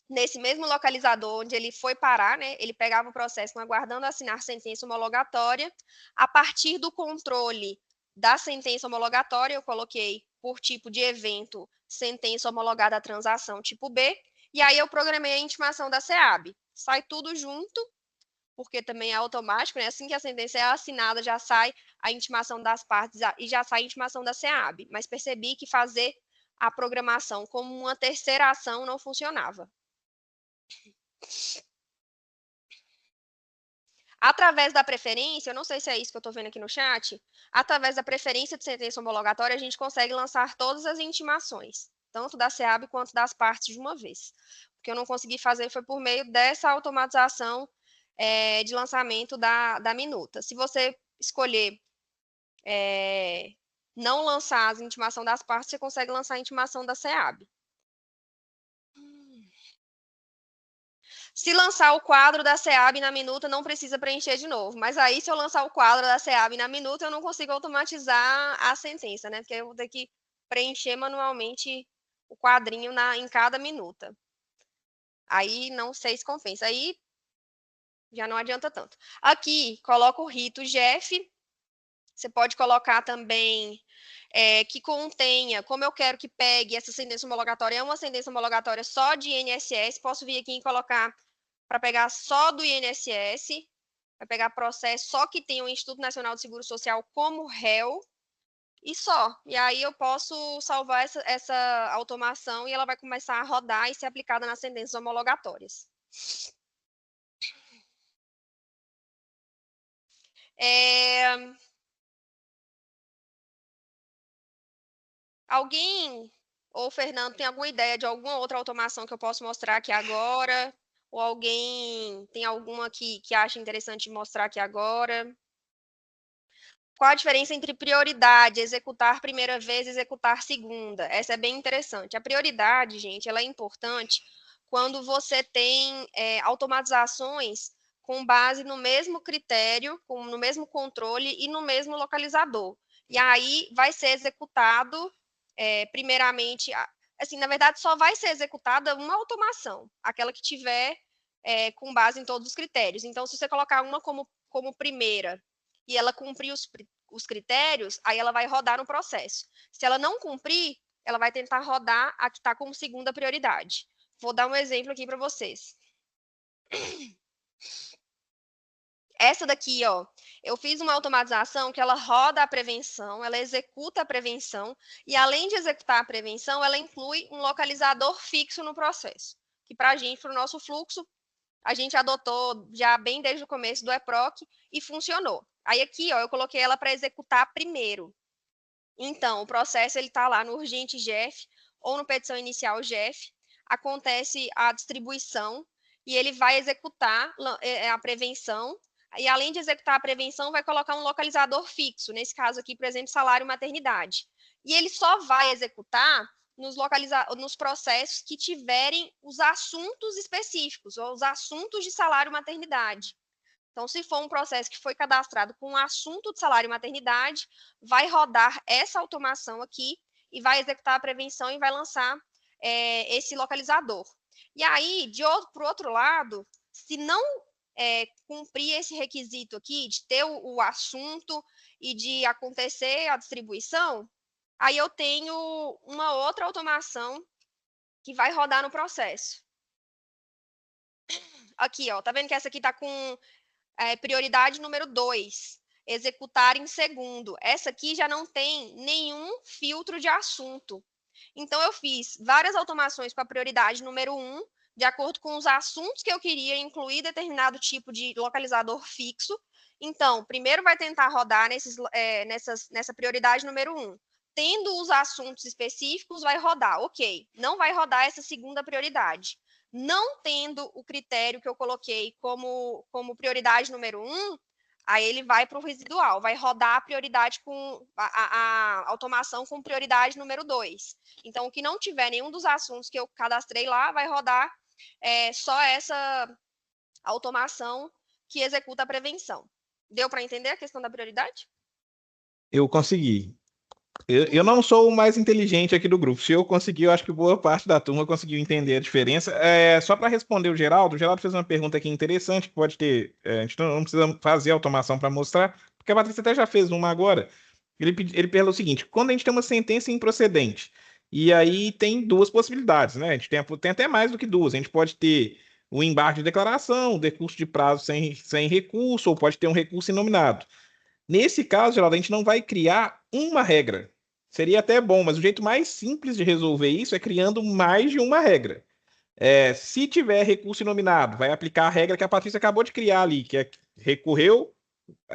nesse mesmo localizador onde ele foi parar, né? Ele pegava o processo aguardando assinar sentença homologatória. A partir do controle da sentença homologatória, eu coloquei por tipo de evento, sentença homologada à transação tipo B, e aí eu programei a intimação da SEAB. Sai tudo junto, porque também é automático, né? Assim que a sentença é assinada, já sai a intimação das partes e já sai a intimação da SEAB. Mas percebi que fazer a programação como uma terceira ação não funcionava. Através da preferência, eu não sei se é isso que eu estou vendo aqui no chat, através da preferência de sentença homologatória, a gente consegue lançar todas as intimações, tanto da SEAB quanto das partes de uma vez. O que eu não consegui fazer foi por meio dessa automatização de lançamento da minuta. Se você escolher não lançar a intimação das partes, você consegue lançar a intimação da SEAB. Se lançar o quadro da SEAB na minuta, não precisa preencher de novo. Mas aí, se eu lançar o quadro da SEAB na minuta, eu não consigo automatizar a sentença, né? Porque eu vou ter que preencher manualmente o quadrinho em cada minuta. Aí, não sei se compensa. Aí, já não adianta tanto. Aqui, coloco o rito GEF. Você pode colocar também que contenha, como eu quero que pegue essa sentença homologatória, é uma sentença homologatória só de INSS, posso vir aqui e colocar para pegar só do INSS, vai pegar processo só que tem o Instituto Nacional de Seguro Social como réu, e só. E aí eu posso salvar essa automação e ela vai começar a rodar e ser aplicada nas sentenças homologatórias. Alguém, ou o Fernando, tem alguma ideia de alguma outra automação que eu posso mostrar aqui agora? Ou alguém tem alguma que acha interessante mostrar aqui agora? Qual a diferença entre prioridade, executar primeira vez e executar segunda? Essa é bem interessante. A prioridade, gente, ela é importante quando você tem automatizações com base no mesmo critério, no mesmo controle e no mesmo localizador. E aí vai ser executado primeiramente, assim, na verdade, só vai ser executada uma automação, aquela que tiver com base em todos os critérios. Então, se você colocar uma como primeira e ela cumprir os critérios, aí ela vai rodar no processo. Se ela não cumprir, ela vai tentar rodar a que está como segunda prioridade. Vou dar um exemplo aqui para vocês. Essa daqui, ó, eu fiz uma automatização que ela roda a prevenção, ela executa a prevenção, e além de executar a prevenção, ela inclui um localizador fixo no processo, que para a gente, para o nosso fluxo, a gente adotou já bem desde o começo do EPROC e funcionou. Aí aqui, ó, eu coloquei ela para executar primeiro. Então, o processo ele está lá no urgente GEF ou no petição inicial GEF, acontece a distribuição e ele vai executar a prevenção. E além de executar a prevenção, vai colocar um localizador fixo, nesse caso aqui, por exemplo, salário maternidade. E ele só vai executar nos processos que tiverem os assuntos específicos, ou os assuntos de salário maternidade. Então, se for um processo que foi cadastrado com um assunto de salário maternidade, vai rodar essa automação aqui e vai executar a prevenção e vai lançar esse localizador. E aí, por outro lado, se não cumprir esse requisito aqui de ter o assunto e de acontecer a distribuição, aí eu tenho uma outra automação que vai rodar no processo. Aqui, ó, tá vendo que essa aqui tá com prioridade número 2, executar em segundo. Essa aqui já não tem nenhum filtro de assunto. Então, eu fiz várias automações para a prioridade número 1, de acordo com os assuntos que eu queria incluir determinado tipo de localizador fixo. Então, primeiro vai tentar rodar nessa prioridade número 1. Tendo os assuntos específicos, vai rodar. Ok, não vai rodar essa segunda prioridade. Não tendo o critério que eu coloquei como prioridade número 1, aí ele vai para o residual, vai rodar a prioridade com a automação com prioridade número 2. Então, o que não tiver nenhum dos assuntos que eu cadastrei lá, vai rodar só essa automação que executa a prevenção. Deu para entender a questão da prioridade? Eu consegui. Eu não sou o mais inteligente aqui do grupo. Se eu conseguir, eu acho que boa parte da turma conseguiu entender a diferença. Só para responder o Geraldo fez uma pergunta aqui interessante, que pode ter. A gente não precisa fazer automação para mostrar, porque a Patrícia até já fez uma agora. Ele perguntou o seguinte: quando a gente tem uma sentença improcedente, e aí tem duas possibilidades, né? A gente tem até mais do que duas. A gente pode ter o embargo de declaração, o decurso de prazo sem recurso, ou pode ter um recurso inominado. Nesse caso, Geraldo, a gente não vai criar uma regra. Seria até bom, mas o jeito mais simples de resolver isso é criando mais de uma regra. Se tiver recurso inominado, vai aplicar a regra que a Patrícia acabou de criar ali, que é recorreu,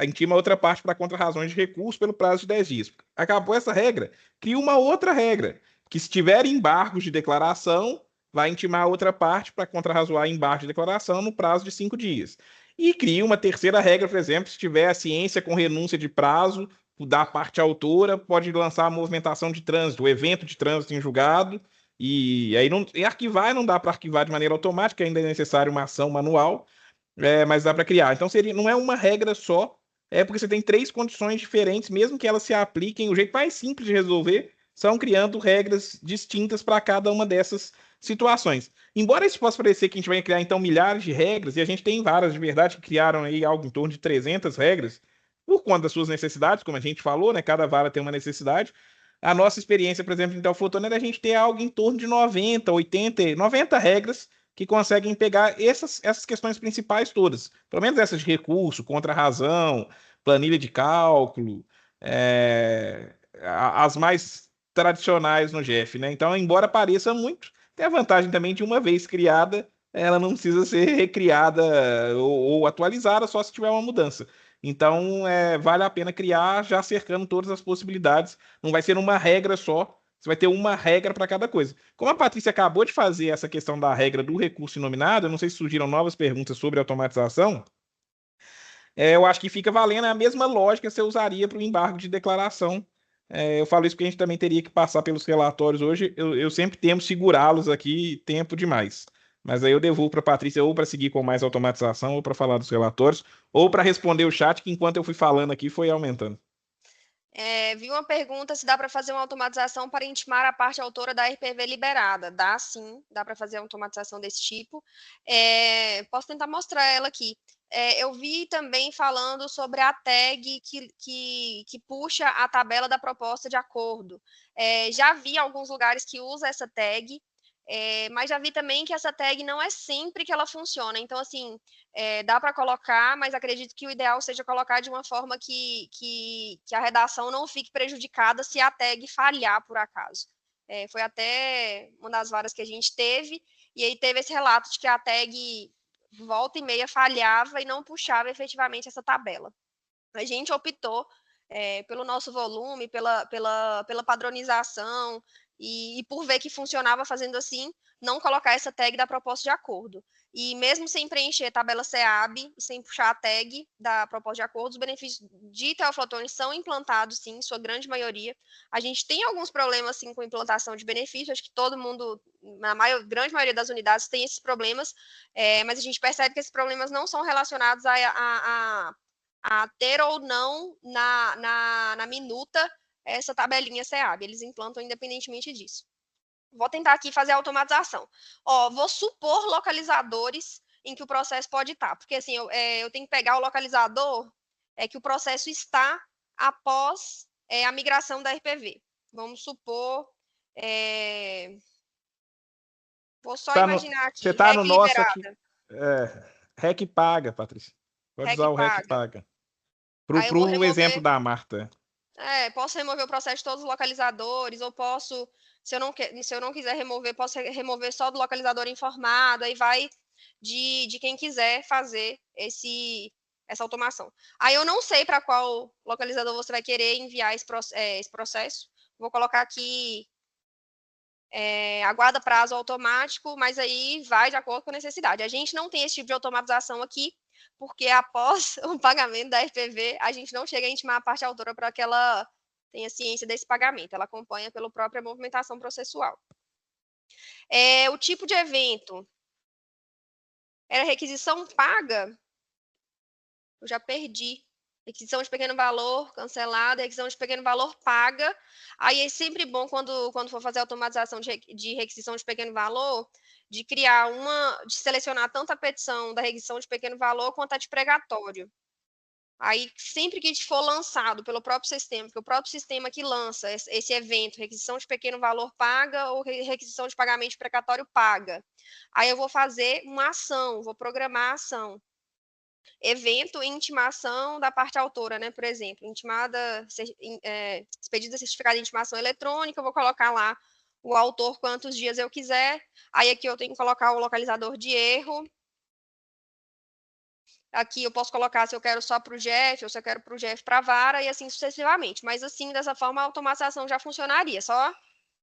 intima outra parte para contra-razões de recurso pelo prazo de 10 dias. Acabou essa regra, cria uma outra regra, que se tiver embargos de declaração, vai intimar outra parte para contra-razoar embargo de declaração no prazo de 5 dias. E cria uma terceira regra, por exemplo, se tiver a ciência com renúncia de prazo da parte autora, pode lançar a movimentação de trânsito, o evento de trânsito em julgado, e aí arquivar não dá para arquivar de maneira automática, ainda é necessário uma ação manual, mas dá para criar. Então não é uma regra só, porque você tem 3 condições diferentes, mesmo que elas se apliquem, o jeito mais simples de resolver são criando regras distintas para cada uma dessas situações. Embora isso possa parecer que a gente vai criar, então, milhares de regras, e a gente tem várias, de verdade, que criaram aí algo em torno de 300 regras, por conta das suas necessidades, como a gente falou, né? Cada vara tem uma necessidade. A nossa experiência, por exemplo, em Teoflotone, é a gente ter algo em torno de 90, 80, 90 regras que conseguem pegar essas questões principais todas. Pelo menos essas de recurso, contra-razão, planilha de cálculo, as mais tradicionais no GEF, né? Então, embora pareça muito, tem a vantagem também de uma vez criada, ela não precisa ser recriada ou atualizada só se tiver uma mudança. Então, vale a pena criar já cercando todas as possibilidades. Não vai ser uma regra só, você vai ter uma regra para cada coisa. Como a Patrícia acabou de fazer essa questão da regra do recurso inominado, eu não sei se surgiram novas perguntas sobre automatização, eu acho que fica valendo a mesma lógica que você usaria para o embargo de declaração. Eu falo isso porque a gente também teria que passar pelos relatórios hoje. Eu sempre temo segurá-los aqui tempo demais. Mas aí eu devolvo para a Patrícia ou para seguir com mais automatização, ou para falar dos relatórios, ou para responder o chat, que enquanto eu fui falando aqui foi aumentando. Vi uma pergunta se dá para fazer uma automatização para intimar a parte autora da RPV liberada. Dá sim, dá para fazer uma automatização desse tipo. Posso tentar mostrar ela aqui. Eu vi também falando sobre a tag que puxa a tabela da proposta de acordo. Já vi alguns lugares que usa essa tag, mas já vi também que essa tag não é sempre que ela funciona. Então, assim, dá para colocar, mas acredito que o ideal seja colocar de uma forma que a redação não fique prejudicada se a tag falhar por acaso. Foi até uma das varas que a gente teve, e aí teve esse relato de que a tag volta e meia falhava e não puxava efetivamente essa tabela. A gente optou pelo nosso volume, pela padronização e por ver que funcionava fazendo assim, não colocar essa tag da proposta de acordo. E mesmo sem preencher a tabela SEAB e sem puxar a tag da proposta de acordo, os benefícios de teoflotone são implantados, sim, em sua grande maioria. A gente tem alguns problemas, sim, com implantação de benefícios, acho que todo mundo, na grande maioria das unidades, tem esses problemas, mas a gente percebe que esses problemas não são relacionados a ter ou não na minuta essa tabelinha SEAB. Eles implantam independentemente disso. Vou tentar aqui fazer a automatização. Vou supor localizadores em que o processo pode estar, porque assim, eu tenho que pegar o localizador que o processo está após a migração da RPV. Vamos supor... Vou só imaginar Você aqui, está no REC nosso aqui. liberada. REC paga, Patrícia. Pode REC usar o REC paga. paga. Aí eu vou Pro exemplo remover... da Marta. Posso remover o processo de todos os localizadores, ou posso, se eu não quiser remover, posso remover só do localizador informado, aí vai de quem quiser fazer essa automação. Aí eu não sei para qual localizador você vai querer enviar esse processo. Vou colocar aqui, aguarda prazo automático, mas aí vai de acordo com a necessidade. A gente não tem esse tipo de automatização aqui, porque após o pagamento da RPV, a gente não chega a intimar a parte autora para que ela tenha ciência desse pagamento, ela acompanha pela própria movimentação processual. O tipo de evento era requisição paga? Eu já perdi. Requisição de pequeno valor cancelada, requisição de pequeno valor paga. Aí é sempre bom, quando for fazer automatização de requisição de pequeno valor, de selecionar tanto a petição da requisição de pequeno valor quanto a de pregatório. Aí, sempre que for lançado pelo próprio sistema, porque o próprio sistema que lança esse evento, requisição de pequeno valor paga ou requisição de pagamento de precatório paga, aí eu vou fazer uma ação, vou programar a ação. Evento e intimação da parte autora, né? Por exemplo, expedida certificado de intimação eletrônica, eu vou colocar lá o autor quantos dias eu quiser. Aí aqui eu tenho que colocar o localizador de erro. Aqui eu posso colocar se eu quero só para o GF, ou se eu quero para o GF para a vara, e assim sucessivamente. Mas assim, dessa forma, a automatização já funcionaria. Só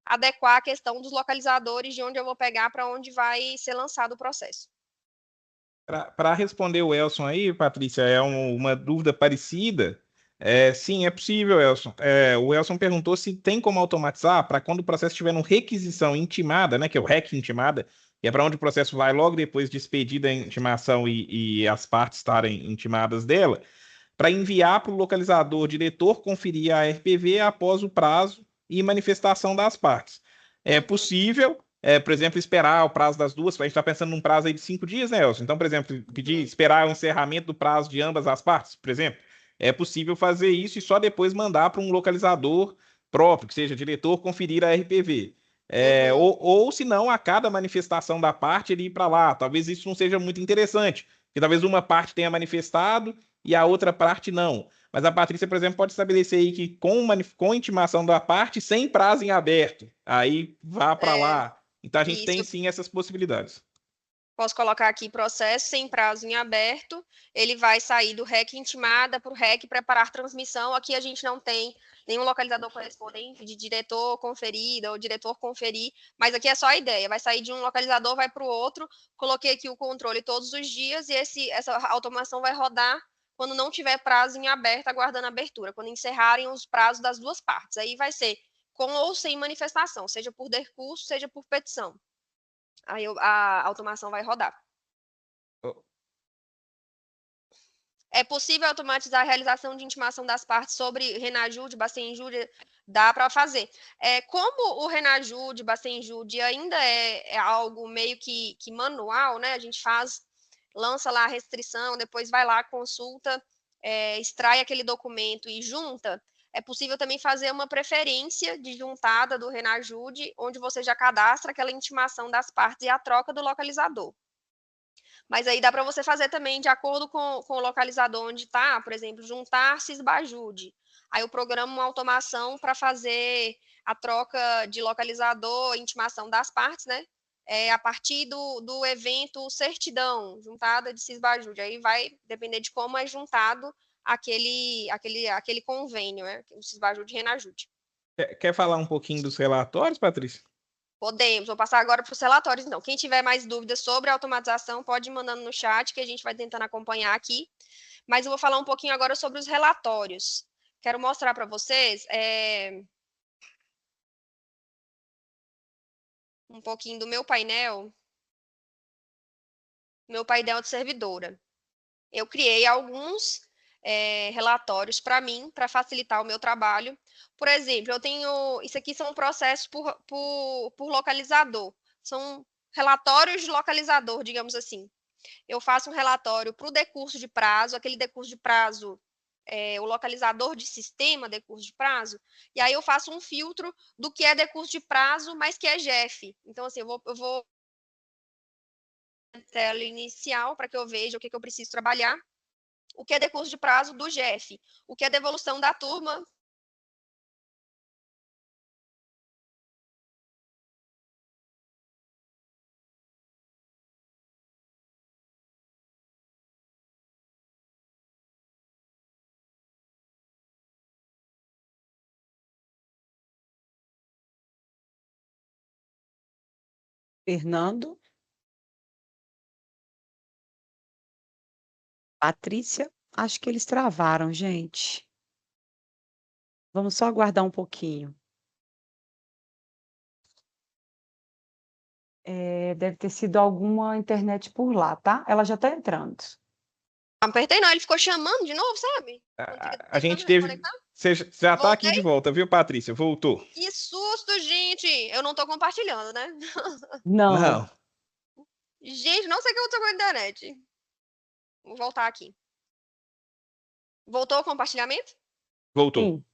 adequar a questão dos localizadores de onde eu vou pegar para onde vai ser lançado o processo. Para responder o Elson aí, Patrícia, uma dúvida parecida. Sim, é possível, Elson. O Elson perguntou se tem como automatizar para quando o processo estiver em requisição intimada, né, que é o REC intimada, que é para onde o processo vai logo depois de expedida a intimação e as partes estarem intimadas dela, para enviar para o localizador diretor conferir a RPV após o prazo e manifestação das partes. É possível, por exemplo, esperar o prazo das duas. A gente está pensando num prazo aí de 5 dias, né, Elson? Então, por exemplo, esperar o encerramento do prazo de ambas as partes, por exemplo. É possível fazer isso e só depois mandar para um localizador próprio, que seja diretor, conferir a RPV. Ou se não, a cada manifestação da parte ele ir para lá. Talvez isso não seja muito interessante, porque talvez uma parte tenha manifestado e a outra parte não. Mas a Patrícia, por exemplo, pode estabelecer aí que com intimação da parte, sem prazo em aberto, aí vá para lá. Então a gente tem sim essas possibilidades. Posso colocar aqui processo sem prazo em aberto, ele vai sair do REC intimada para o REC preparar transmissão. Aqui a gente não tem nenhum localizador correspondente de diretor conferida ou diretor conferir, mas aqui é só a ideia, vai sair de um localizador, vai para o outro, coloquei aqui o controle todos os dias e essa automação vai rodar quando não tiver prazo em aberto, aguardando abertura, quando encerrarem os prazos das duas partes. Aí vai ser com ou sem manifestação, seja por decurso, seja por petição. Aí a automação vai rodar. É possível automatizar a realização de intimação das partes sobre Renajude, Bacenjude, dá para fazer. Como o Renajude, Bacenjude ainda é algo meio que manual, né? A gente lança lá a restrição, depois vai lá, consulta, extrai aquele documento e junta. É possível também fazer uma preferência de juntada do Renajude, onde você já cadastra aquela intimação das partes e a troca do localizador. Mas aí dá para você fazer também de acordo com o localizador onde está, por exemplo, juntar Cisbajude. Aí eu programo uma automação para fazer a troca de localizador, intimação das partes, né? A partir do evento certidão, juntada de Cisbajude. Aí vai depender de como é juntado aquele convênio, né? O Cisbajude e Renajude. Quer falar um pouquinho dos relatórios, Patrícia? Podemos, vou passar agora para os relatórios, então. Quem tiver mais dúvidas sobre a automatização, pode ir mandando no chat, que a gente vai tentando acompanhar aqui. Mas eu vou falar um pouquinho agora sobre os relatórios. Quero mostrar para vocês um pouquinho do meu painel de servidora. Eu criei alguns relatórios para mim, para facilitar o meu trabalho. Por exemplo, isso aqui são processos por localizador. São relatórios de localizador, digamos assim. Eu faço um relatório para o decurso de prazo, aquele decurso de prazo, o localizador de sistema decurso de prazo, e aí eu faço um filtro do que é decurso de prazo, mas que é GEF. Então, assim, eu vou tela inicial para que eu veja o que eu preciso trabalhar, o que é decurso de prazo do GEF, o que é devolução da turma. Fernando, Patrícia, acho que eles travaram, gente. Vamos só aguardar um pouquinho. Deve ter sido alguma internet por lá, tá? Ela já está entrando. Não apertei não, ele ficou chamando de novo, sabe? A gente teve... Você já está aqui de volta, viu, Patrícia? Voltou. Que susto, gente! Eu não estou compartilhando, né? Não. Gente, não sei o que aconteceu com a internet. Vou voltar aqui. Voltou o compartilhamento? Voltou. Sim.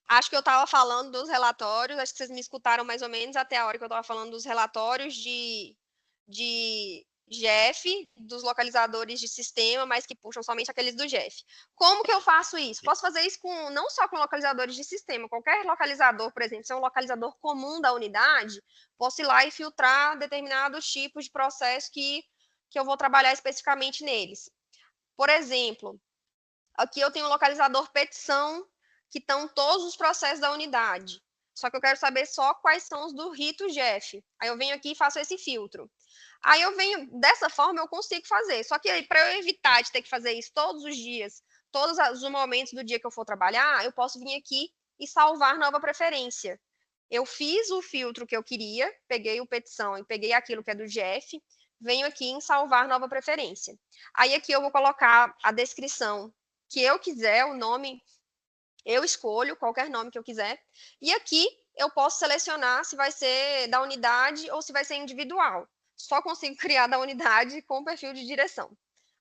Acho que eu estava falando dos relatórios, acho que vocês me escutaram mais ou menos até a hora que eu estava falando dos relatórios de GEF, dos localizadores de sistema, mas que puxam somente aqueles do GEF. Como que eu faço isso? Posso fazer isso não só com localizadores de sistema, qualquer localizador, por exemplo, se é um localizador comum da unidade, posso ir lá e filtrar determinados tipos de processo que eu vou trabalhar especificamente neles. Por exemplo, aqui eu tenho um localizador petição, que estão todos os processos da unidade. Só que eu quero saber só quais são os do rito GEF. Aí eu venho aqui e faço esse filtro. Aí eu venho, dessa forma eu consigo fazer. Só que aí, para eu evitar de ter que fazer isso todos os dias, todos os momentos do dia que eu for trabalhar, eu posso vir aqui e salvar nova preferência. Eu fiz o filtro que eu queria, peguei o petição e peguei aquilo que é do GEF, venho aqui em salvar nova preferência. Aí aqui eu vou colocar a descrição que eu quiser, o nome, eu escolho qualquer nome que eu quiser. E aqui eu posso selecionar se vai ser da unidade ou se vai ser individual. Só consigo criar da unidade com o perfil de direção.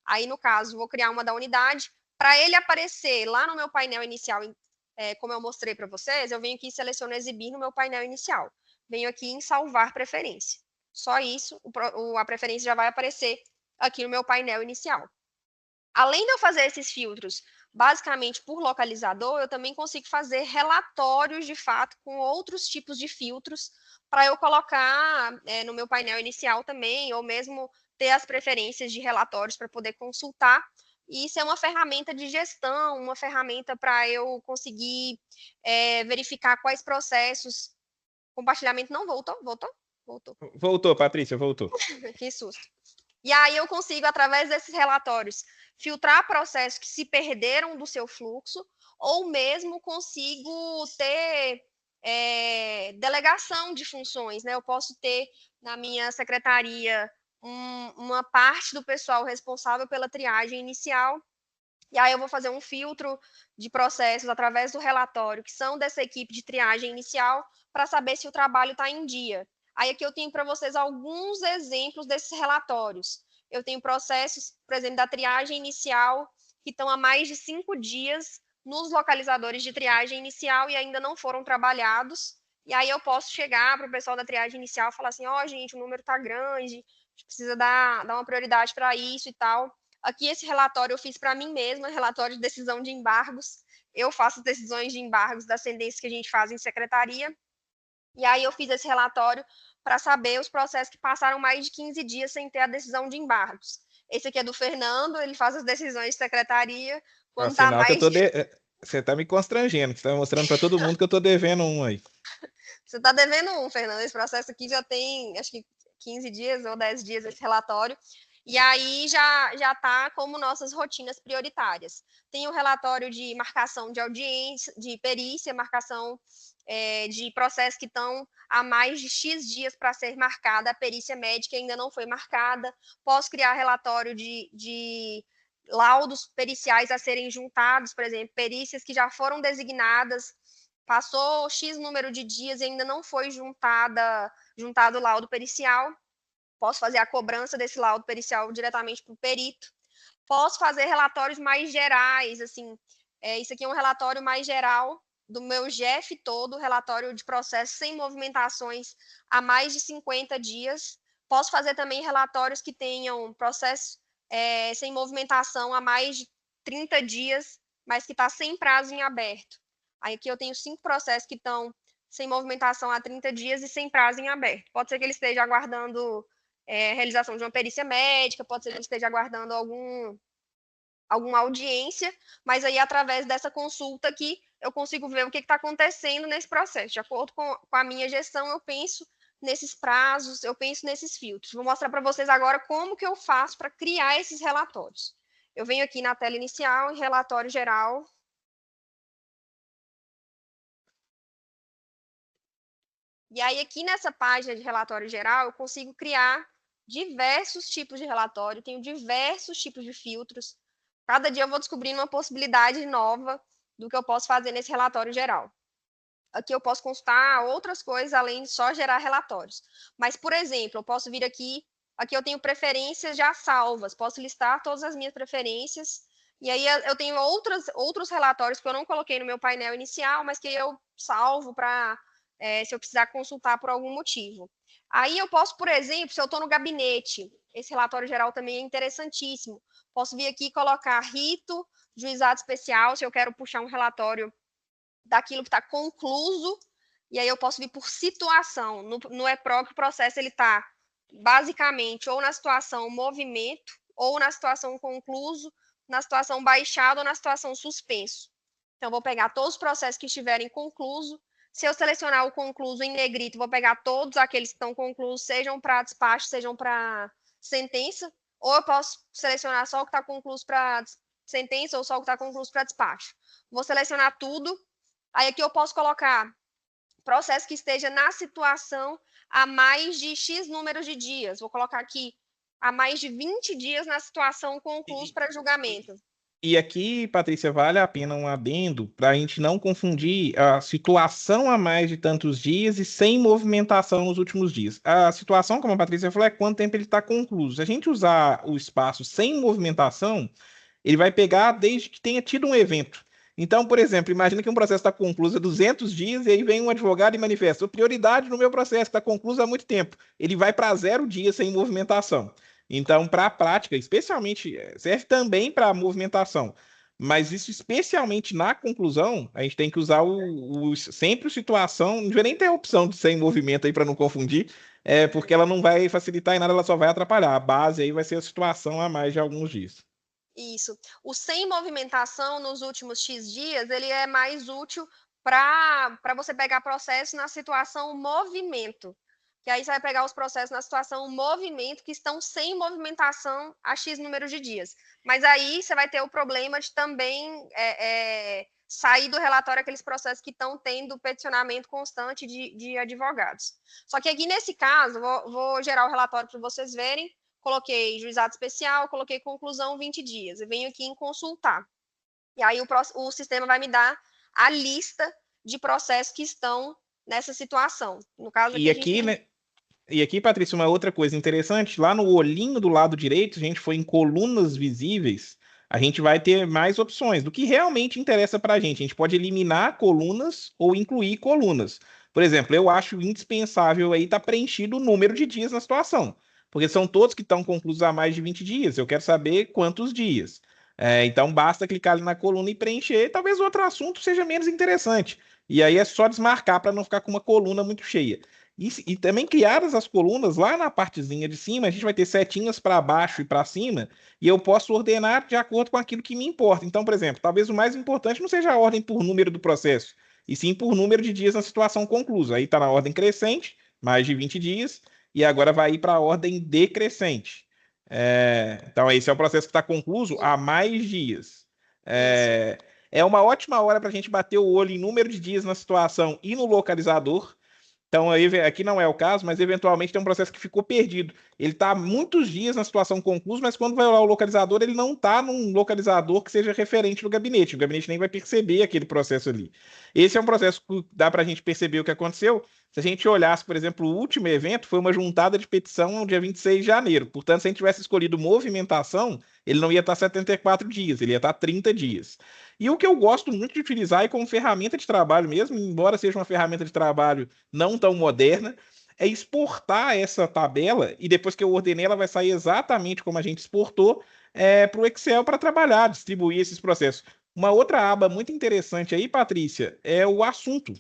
Aí, no caso, vou criar uma da unidade. Para ele aparecer lá no meu painel inicial, como eu mostrei para vocês, eu venho aqui e seleciono exibir no meu painel inicial. Venho aqui em salvar preferência. Só isso, a preferência já vai aparecer aqui no meu painel inicial. Além de eu fazer esses filtros basicamente por localizador, eu também consigo fazer relatórios de fato com outros tipos de filtros para eu colocar no meu painel inicial também, ou mesmo ter as preferências de relatórios para poder consultar. E isso é uma ferramenta de gestão, uma ferramenta para eu conseguir verificar quais processos. Compartilhamento não voltou? Voltou? Voltou. Voltou, Patrícia, voltou. Que susto. E aí eu consigo, através desses relatórios, filtrar processos que se perderam do seu fluxo, ou mesmo consigo ter delegação de funções, né? Eu posso ter na minha secretaria uma parte do pessoal responsável pela triagem inicial E aí eu vou fazer um filtro de processos através do relatório, que são dessa equipe de triagem inicial, para saber se o trabalho está em dia. Aí aqui eu tenho para vocês alguns exemplos desses relatórios. Eu tenho processos, por exemplo, da triagem inicial, que estão há mais de 5 dias nos localizadores de triagem inicial e ainda não foram trabalhados. E aí eu posso chegar para o pessoal da triagem inicial e falar assim, ó, gente, o número está grande, a gente precisa dar uma prioridade para isso e tal. Aqui esse relatório eu fiz para mim mesma, relatório de decisão de embargos. Eu faço decisões de embargos das sentenças que a gente faz em secretaria. E aí eu fiz esse relatório para saber os processos que passaram mais de 15 dias sem ter a decisão de embargos. Esse aqui é do Fernando, ele faz as decisões de secretaria. Quando está Sinal que eu mais tô Você está me constrangendo, você está mostrando para todo mundo que eu estou devendo um aí. Você está devendo um, Fernando. Esse processo aqui já tem, acho que 15 dias ou 10 dias esse relatório. E aí já está como nossas rotinas prioritárias. Tem o relatório de marcação de audiência, de perícia, marcação de processos que estão há mais de X dias para ser marcada, a perícia médica ainda não foi marcada. Posso criar relatório de laudos periciais a serem juntados, por exemplo, perícias que já foram designadas, passou X número de dias e ainda não foi juntado o laudo pericial. Posso fazer a cobrança desse laudo pericial diretamente para o perito. Posso fazer relatórios mais gerais, assim, isso aqui é um relatório mais geral do meu GEF todo, relatório de processo sem movimentações há mais de 50 dias. Posso fazer também relatórios que tenham processo sem movimentação há mais de 30 dias, mas que está sem prazo em aberto. Aí aqui eu tenho 5 processos que estão sem movimentação há 30 dias e sem prazo em aberto. Pode ser que ele esteja aguardando realização de uma perícia médica, pode ser que ele esteja aguardando alguma audiência, mas aí através dessa consulta aqui eu consigo ver o que está acontecendo nesse processo. De acordo com a minha gestão, eu penso nesses prazos, eu penso nesses filtros. Vou mostrar para vocês agora como que eu faço para criar esses relatórios. Eu venho aqui na tela inicial, em relatório geral. E aí aqui nessa página de relatório geral, eu consigo criar diversos tipos de relatório, tenho diversos tipos de filtros. Cada dia eu vou descobrindo uma possibilidade nova do que eu posso fazer nesse relatório geral. Aqui eu posso consultar outras coisas além de só gerar relatórios. Mas, por exemplo, eu posso vir aqui eu tenho preferências já salvas, posso listar todas as minhas preferências, e aí eu tenho outros relatórios que eu não coloquei no meu painel inicial, mas que eu salvo para se eu precisar consultar por algum motivo. Aí eu posso, por exemplo, se eu estou no gabinete, esse relatório geral também é interessantíssimo, posso vir aqui e colocar rito, juizado especial, se eu quero puxar um relatório daquilo que está concluso, e aí eu posso vir por situação. No próprio processo, ele está basicamente ou na situação movimento, ou na situação concluso, na situação baixado ou na situação suspenso. Então, eu vou pegar todos os processos que estiverem concluso. Se eu selecionar o concluso em negrito, vou pegar todos aqueles que estão conclusos, sejam para despacho, sejam para sentença, ou eu posso selecionar só o que está concluso para sentença ou só o que está concluso para despacho. Vou selecionar tudo. Aí aqui eu posso colocar processo que esteja na situação há mais de X números de dias. Vou colocar aqui há mais de 20 dias na situação concluso para julgamento. E aqui, Patrícia, vale a pena um adendo para a gente não confundir a situação há mais de tantos dias e sem movimentação nos últimos dias. A situação, como a Patrícia falou, é quanto tempo ele está concluso. Se a gente usar o espaço sem movimentação, ele vai pegar desde que tenha tido um evento. Então, por exemplo, imagina que um processo está concluso há 200 dias e aí vem um advogado e manifesta: prioridade no meu processo, está concluso há muito tempo. Ele vai para 0 dias sem movimentação. Então, para a prática, especialmente, serve também para a movimentação. Mas isso, especialmente na conclusão, a gente tem que usar sempre a situação, não devia nem ter a opção de sem movimento aí para não confundir, porque ela não vai facilitar em nada, ela só vai atrapalhar. A base aí vai ser a situação há mais de alguns dias. Isso. O sem movimentação nos últimos X dias, ele é mais útil para você pegar processo na situação movimento. Que aí você vai pegar os processos na situação movimento que estão sem movimentação a X número de dias. Mas aí você vai ter o problema de também sair do relatório aqueles processos que estão tendo peticionamento constante de advogados. Só que aqui nesse caso, vou gerar o relatório para vocês verem. Coloquei juizado especial, coloquei conclusão 20 dias. Eu venho aqui em consultar. E aí o sistema vai me dar a lista de processos que estão nessa situação. No caso aqui, E a gente aqui, tem... né? E aqui, Patrícia, uma outra coisa interessante, lá no olhinho do lado direito, se a gente for em colunas visíveis, a gente vai ter mais opções do que realmente interessa para a gente. A gente pode eliminar colunas ou incluir colunas. Por exemplo, eu acho indispensável aí estar preenchido o número de dias na situação, porque são todos que estão conclusos há mais de 20 dias. Eu quero saber quantos dias. Então, basta clicar ali na coluna e preencher. Talvez o outro assunto seja menos interessante. E aí é só desmarcar para não ficar com uma coluna muito cheia. E também criadas as colunas, lá na partezinha de cima, a gente vai ter setinhas para baixo e para cima, e eu posso ordenar de acordo com aquilo que me importa. Então, por exemplo, talvez o mais importante não seja a ordem por número do processo, e sim por número de dias na situação conclusa. Aí está na ordem crescente, mais de 20 dias, e agora vai ir para a ordem decrescente. Então, esse é o processo que está concluso há mais dias. Isso. É uma ótima hora para a gente bater o olho em número de dias na situação e no localizador. Então, aqui não é o caso, mas eventualmente tem um processo que ficou perdido. Ele está há muitos dias na situação conclusa, mas quando vai olhar o localizador, ele não está num localizador que seja referente do gabinete. O gabinete nem vai perceber aquele processo ali. Esse é um processo que dá para a gente perceber o que aconteceu. Se a gente olhasse, por exemplo, o último evento foi uma juntada de petição no dia 26 de janeiro. Portanto, se a gente tivesse escolhido movimentação, ele não ia estar 74 dias, ele ia estar 30 dias. E o que eu gosto muito de utilizar é como ferramenta de trabalho mesmo, embora seja uma ferramenta de trabalho não tão moderna, é exportar essa tabela e depois que eu ordenei, ela vai sair exatamente como a gente exportou para o Excel para trabalhar, distribuir esses processos. Uma outra aba muito interessante aí, Patrícia, é o assunto.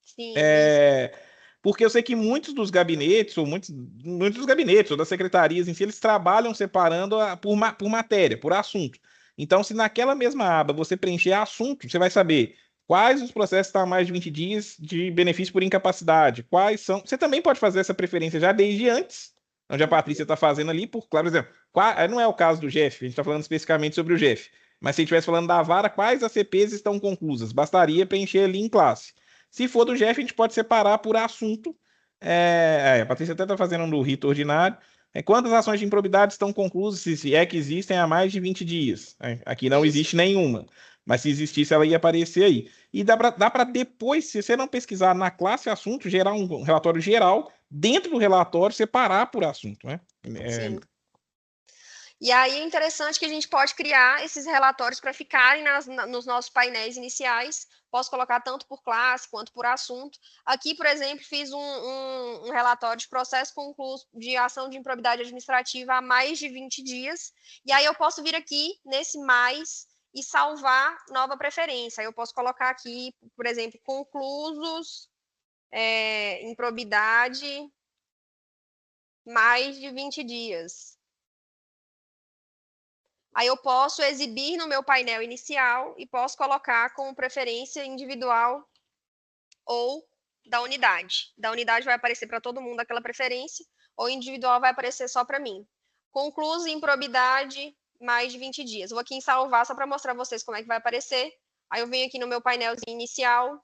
Sim, isso. É, porque eu sei que muitos dos gabinetes, ou muitos dos gabinetes, ou das secretarias em si, eles trabalham separando por matéria, por assunto. Então, se naquela mesma aba você preencher assunto, você vai saber quais os processos estão há mais de 20 dias de benefício por incapacidade, quais são. Você também pode fazer essa preferência já desde antes, onde a Patrícia está fazendo ali, por claro, por exemplo, não é o caso do Jeff, a gente está falando especificamente sobre o Jeff. Mas se a gente estivesse falando da vara, quais ACPs estão conclusas? Bastaria preencher ali em classe. Se for do Jeff, a gente pode separar por assunto. A Patrícia até está fazendo no rito ordinário. Quantas ações de improbidade estão conclusas, se é que existem há mais de 20 dias? Aqui não Isso. existe nenhuma. Mas se existisse, ela ia aparecer aí. E dá para depois, se você não pesquisar na classe assunto, gerar um relatório geral, dentro do relatório, separar por assunto, né? Sim. E aí é interessante que a gente pode criar esses relatórios para ficarem nos nossos painéis iniciais. Posso colocar tanto por classe quanto por assunto. Aqui, por exemplo, fiz um relatório de processo concluso de ação de improbidade administrativa há mais de 20 dias. E aí eu posso vir aqui nesse mais e salvar nova preferência. Aí eu posso colocar aqui, por exemplo, conclusos, improbidade, mais de 20 dias. Aí eu posso exibir no meu painel inicial e posso colocar como preferência individual ou da unidade. Da unidade vai aparecer para todo mundo aquela preferência, ou individual vai aparecer só para mim. Concluso improbidade, mais de 20 dias. Vou aqui em salvar só para mostrar a vocês como é que vai aparecer. Aí eu venho aqui no meu painelzinho inicial,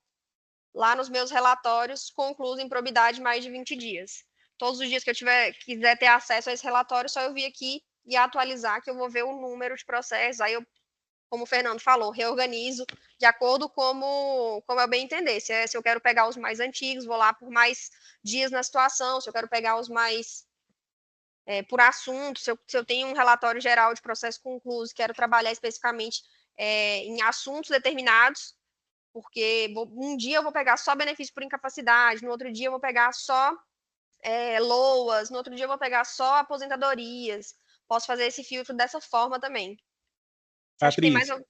lá nos meus relatórios, concluso improbidade, mais de 20 dias. Todos os dias que eu quiser ter acesso a esse relatório, só eu vir aqui e atualizar, que eu vou ver o número de processos. Aí eu, como o Fernando falou, reorganizo de acordo como eu bem entender. Se eu quero pegar os mais antigos, vou lá por mais dias na situação. Se eu quero pegar os mais por assunto, se eu tenho um relatório geral de processo concluso, quero trabalhar especificamente em assuntos determinados, porque um dia eu vou pegar só benefício por incapacidade, no outro dia eu vou pegar só LOAs, no outro dia eu vou pegar só aposentadorias. Posso fazer esse filtro dessa forma também. Você acha que tem mais Patrícia. algum?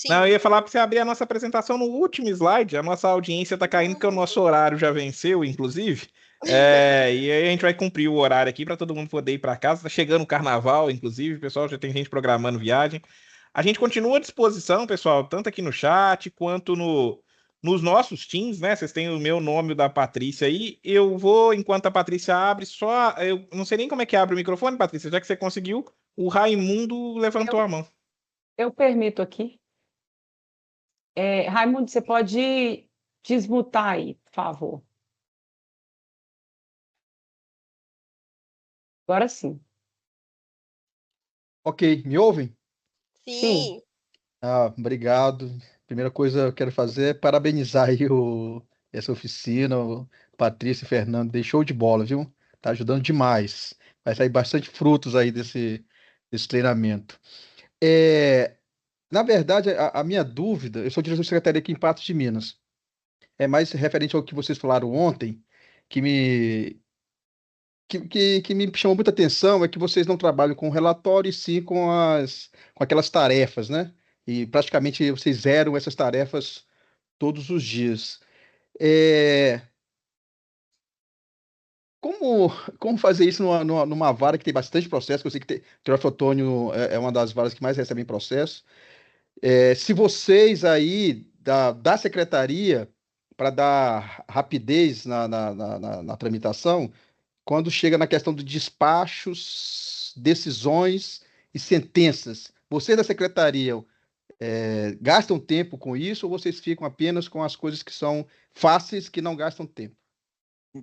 Não, Sim. eu ia falar para você abrir a nossa apresentação no último slide. A nossa audiência está caindo porque o nosso horário já venceu, inclusive. E aí a gente vai cumprir o horário aqui para todo mundo poder ir para casa. Está chegando o carnaval, inclusive, pessoal, já tem gente programando viagem. A gente continua à disposição, pessoal, tanto aqui no chat quanto nos nossos teams, né? Vocês têm o meu nome e o da Patrícia aí. Eu vou, enquanto a Patrícia abre, só. Eu não sei nem como é que abre o microfone, Patrícia, já que você conseguiu. O Raimundo levantou a mão. Eu permito aqui. Raimundo, você pode desmutar aí, por favor. Agora sim. Ok, me ouvem? Sim. Sim. Obrigado. Primeira coisa que eu quero fazer é parabenizar aí essa oficina, o Patrícia e Fernando, deixou de bola, viu? Tá ajudando demais. Vai sair bastante frutos aí desse treinamento. É, na verdade, a minha dúvida, eu sou diretor de secretaria aqui em Patos de Minas, é mais referente ao que vocês falaram ontem, que me, que me chamou muita atenção, é que vocês não trabalham com relatório, e sim com aquelas tarefas, né? E praticamente vocês zeram essas tarefas todos os dias. É, como, como fazer isso numa vara que tem bastante processo, que eu sei que Teoflotônio é uma das varas que mais recebem processo. Se vocês aí da secretaria, para dar rapidez na tramitação, quando chega na questão de despachos, decisões e sentenças, vocês da secretaria gastam tempo com isso ou vocês ficam apenas com as coisas que são fáceis, que não gastam tempo?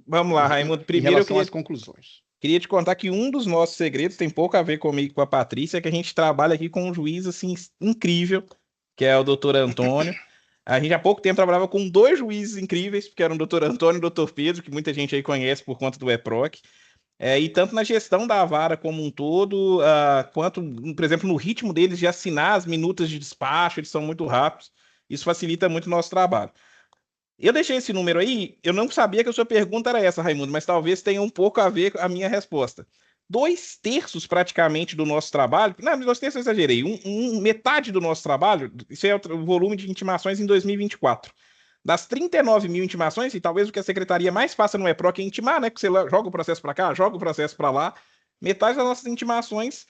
Vamos lá, Raimundo. Em Primeiro eu relação às conclusões. queria te contar que um dos nossos segredos tem pouco a ver comigo e com a Patrícia, é que a gente trabalha aqui com um juiz assim incrível, que é o doutor Antônio. A gente há pouco tempo trabalhava com dois juízes incríveis, que eram o doutor Antônio e o doutor Pedro, que muita gente aí conhece por conta do EPROC. E tanto na gestão da vara como um todo, quanto, por exemplo, no ritmo deles de assinar as minutas de despacho, eles são muito rápidos. Isso facilita muito o nosso trabalho. Eu deixei esse número aí, eu não sabia que a sua pergunta era essa, Raimundo, mas talvez tenha um pouco a ver com a minha resposta. 2/3 praticamente do nosso trabalho, não, 2/3 eu exagerei, metade do nosso trabalho, isso é o volume de intimações em 2024. Das 39 mil intimações, e talvez o que a secretaria mais faça no EPROC é intimar, né? Que você joga o processo para cá, joga o processo para lá. Metade das nossas intimações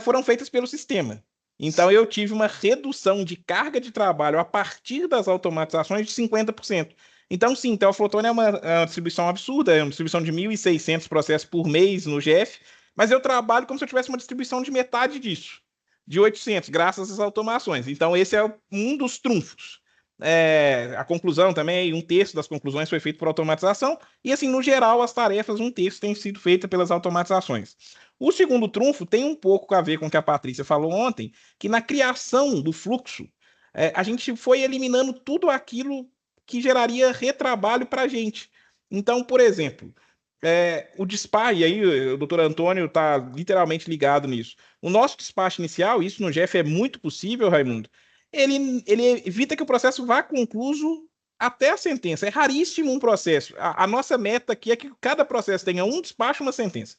foram feitas pelo sistema. Então, eu tive uma redução de carga de trabalho a partir das automatizações de 50%. Então, sim, Teoflotone é uma distribuição absurda, é uma distribuição de 1.600 processos por mês no GF, mas eu trabalho como se eu tivesse uma distribuição de metade disso, de 800, graças às automações. Então, esse é um dos trunfos. A conclusão também, 1/3 das conclusões foi feito por automatização, e assim, no geral, as tarefas, 1/3 têm sido feitas pelas automatizações. O segundo trunfo tem um pouco a ver com o que a Patrícia falou ontem, que na criação do fluxo, a gente foi eliminando tudo aquilo que geraria retrabalho para a gente. Então, por exemplo, o despacho, e aí o doutor Antônio está literalmente ligado nisso. O nosso despacho inicial, isso no GF é muito possível, Raimundo, ele evita que o processo vá concluso até a sentença. É raríssimo um processo. A nossa meta aqui é que cada processo tenha um despacho e uma sentença.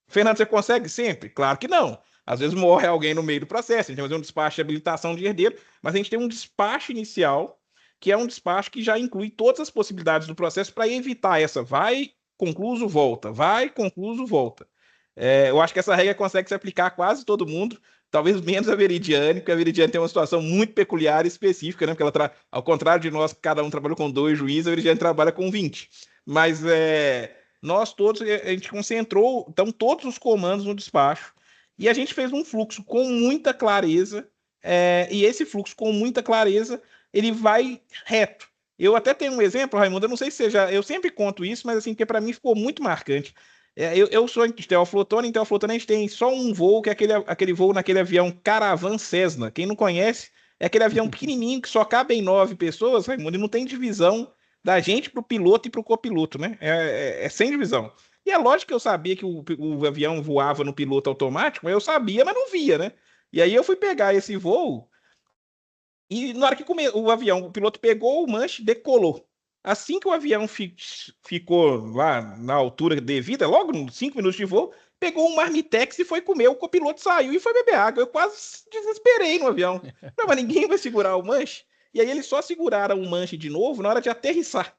Fernando, você consegue sempre? Claro que não. Às vezes morre alguém no meio do processo, a gente vai fazer um despacho de habilitação de herdeiro, mas a gente tem um despacho inicial, que é um despacho que já inclui todas as possibilidades do processo para evitar essa vai, concluso, volta, vai, concluso, volta. Eu acho que essa regra consegue se aplicar a quase todo mundo, talvez menos a Veridiane, porque a Veridiane tem uma situação muito peculiar e específica, né? Porque ela, ao contrário de nós, que cada um trabalha com 2 juízes, a Veridiane trabalha com 20. Mas nós todos, a gente concentrou, então, todos os comandos no despacho, e a gente fez um fluxo com muita clareza, e esse fluxo com muita clareza, ele vai reto. Eu até tenho um exemplo, Raimundo, eu não sei se seja, eu sempre conto isso, mas assim, porque para mim ficou muito marcante. Eu sou de Teoflotone, em Teoflotone a gente tem só um voo, que é aquele voo naquele avião Caravan Cessna. Quem não conhece, é aquele avião pequenininho que só cabem 9 pessoas, Raimundo, e não tem divisão da gente para o piloto e para o copiloto, né? É sem divisão. E é lógico que eu sabia que o avião voava no piloto automático, eu sabia, mas não via, né? E aí eu fui pegar esse voo, e na hora que o piloto pegou o manche, decolou. Assim que o avião ficou lá na altura devida, logo nos 5 minutos de voo, pegou um marmitex e foi comer. O copiloto saiu e foi beber água. Eu quase desesperei no avião. Não, mas ninguém vai segurar o manche. E aí eles só seguraram o manche de novo na hora de aterrissar.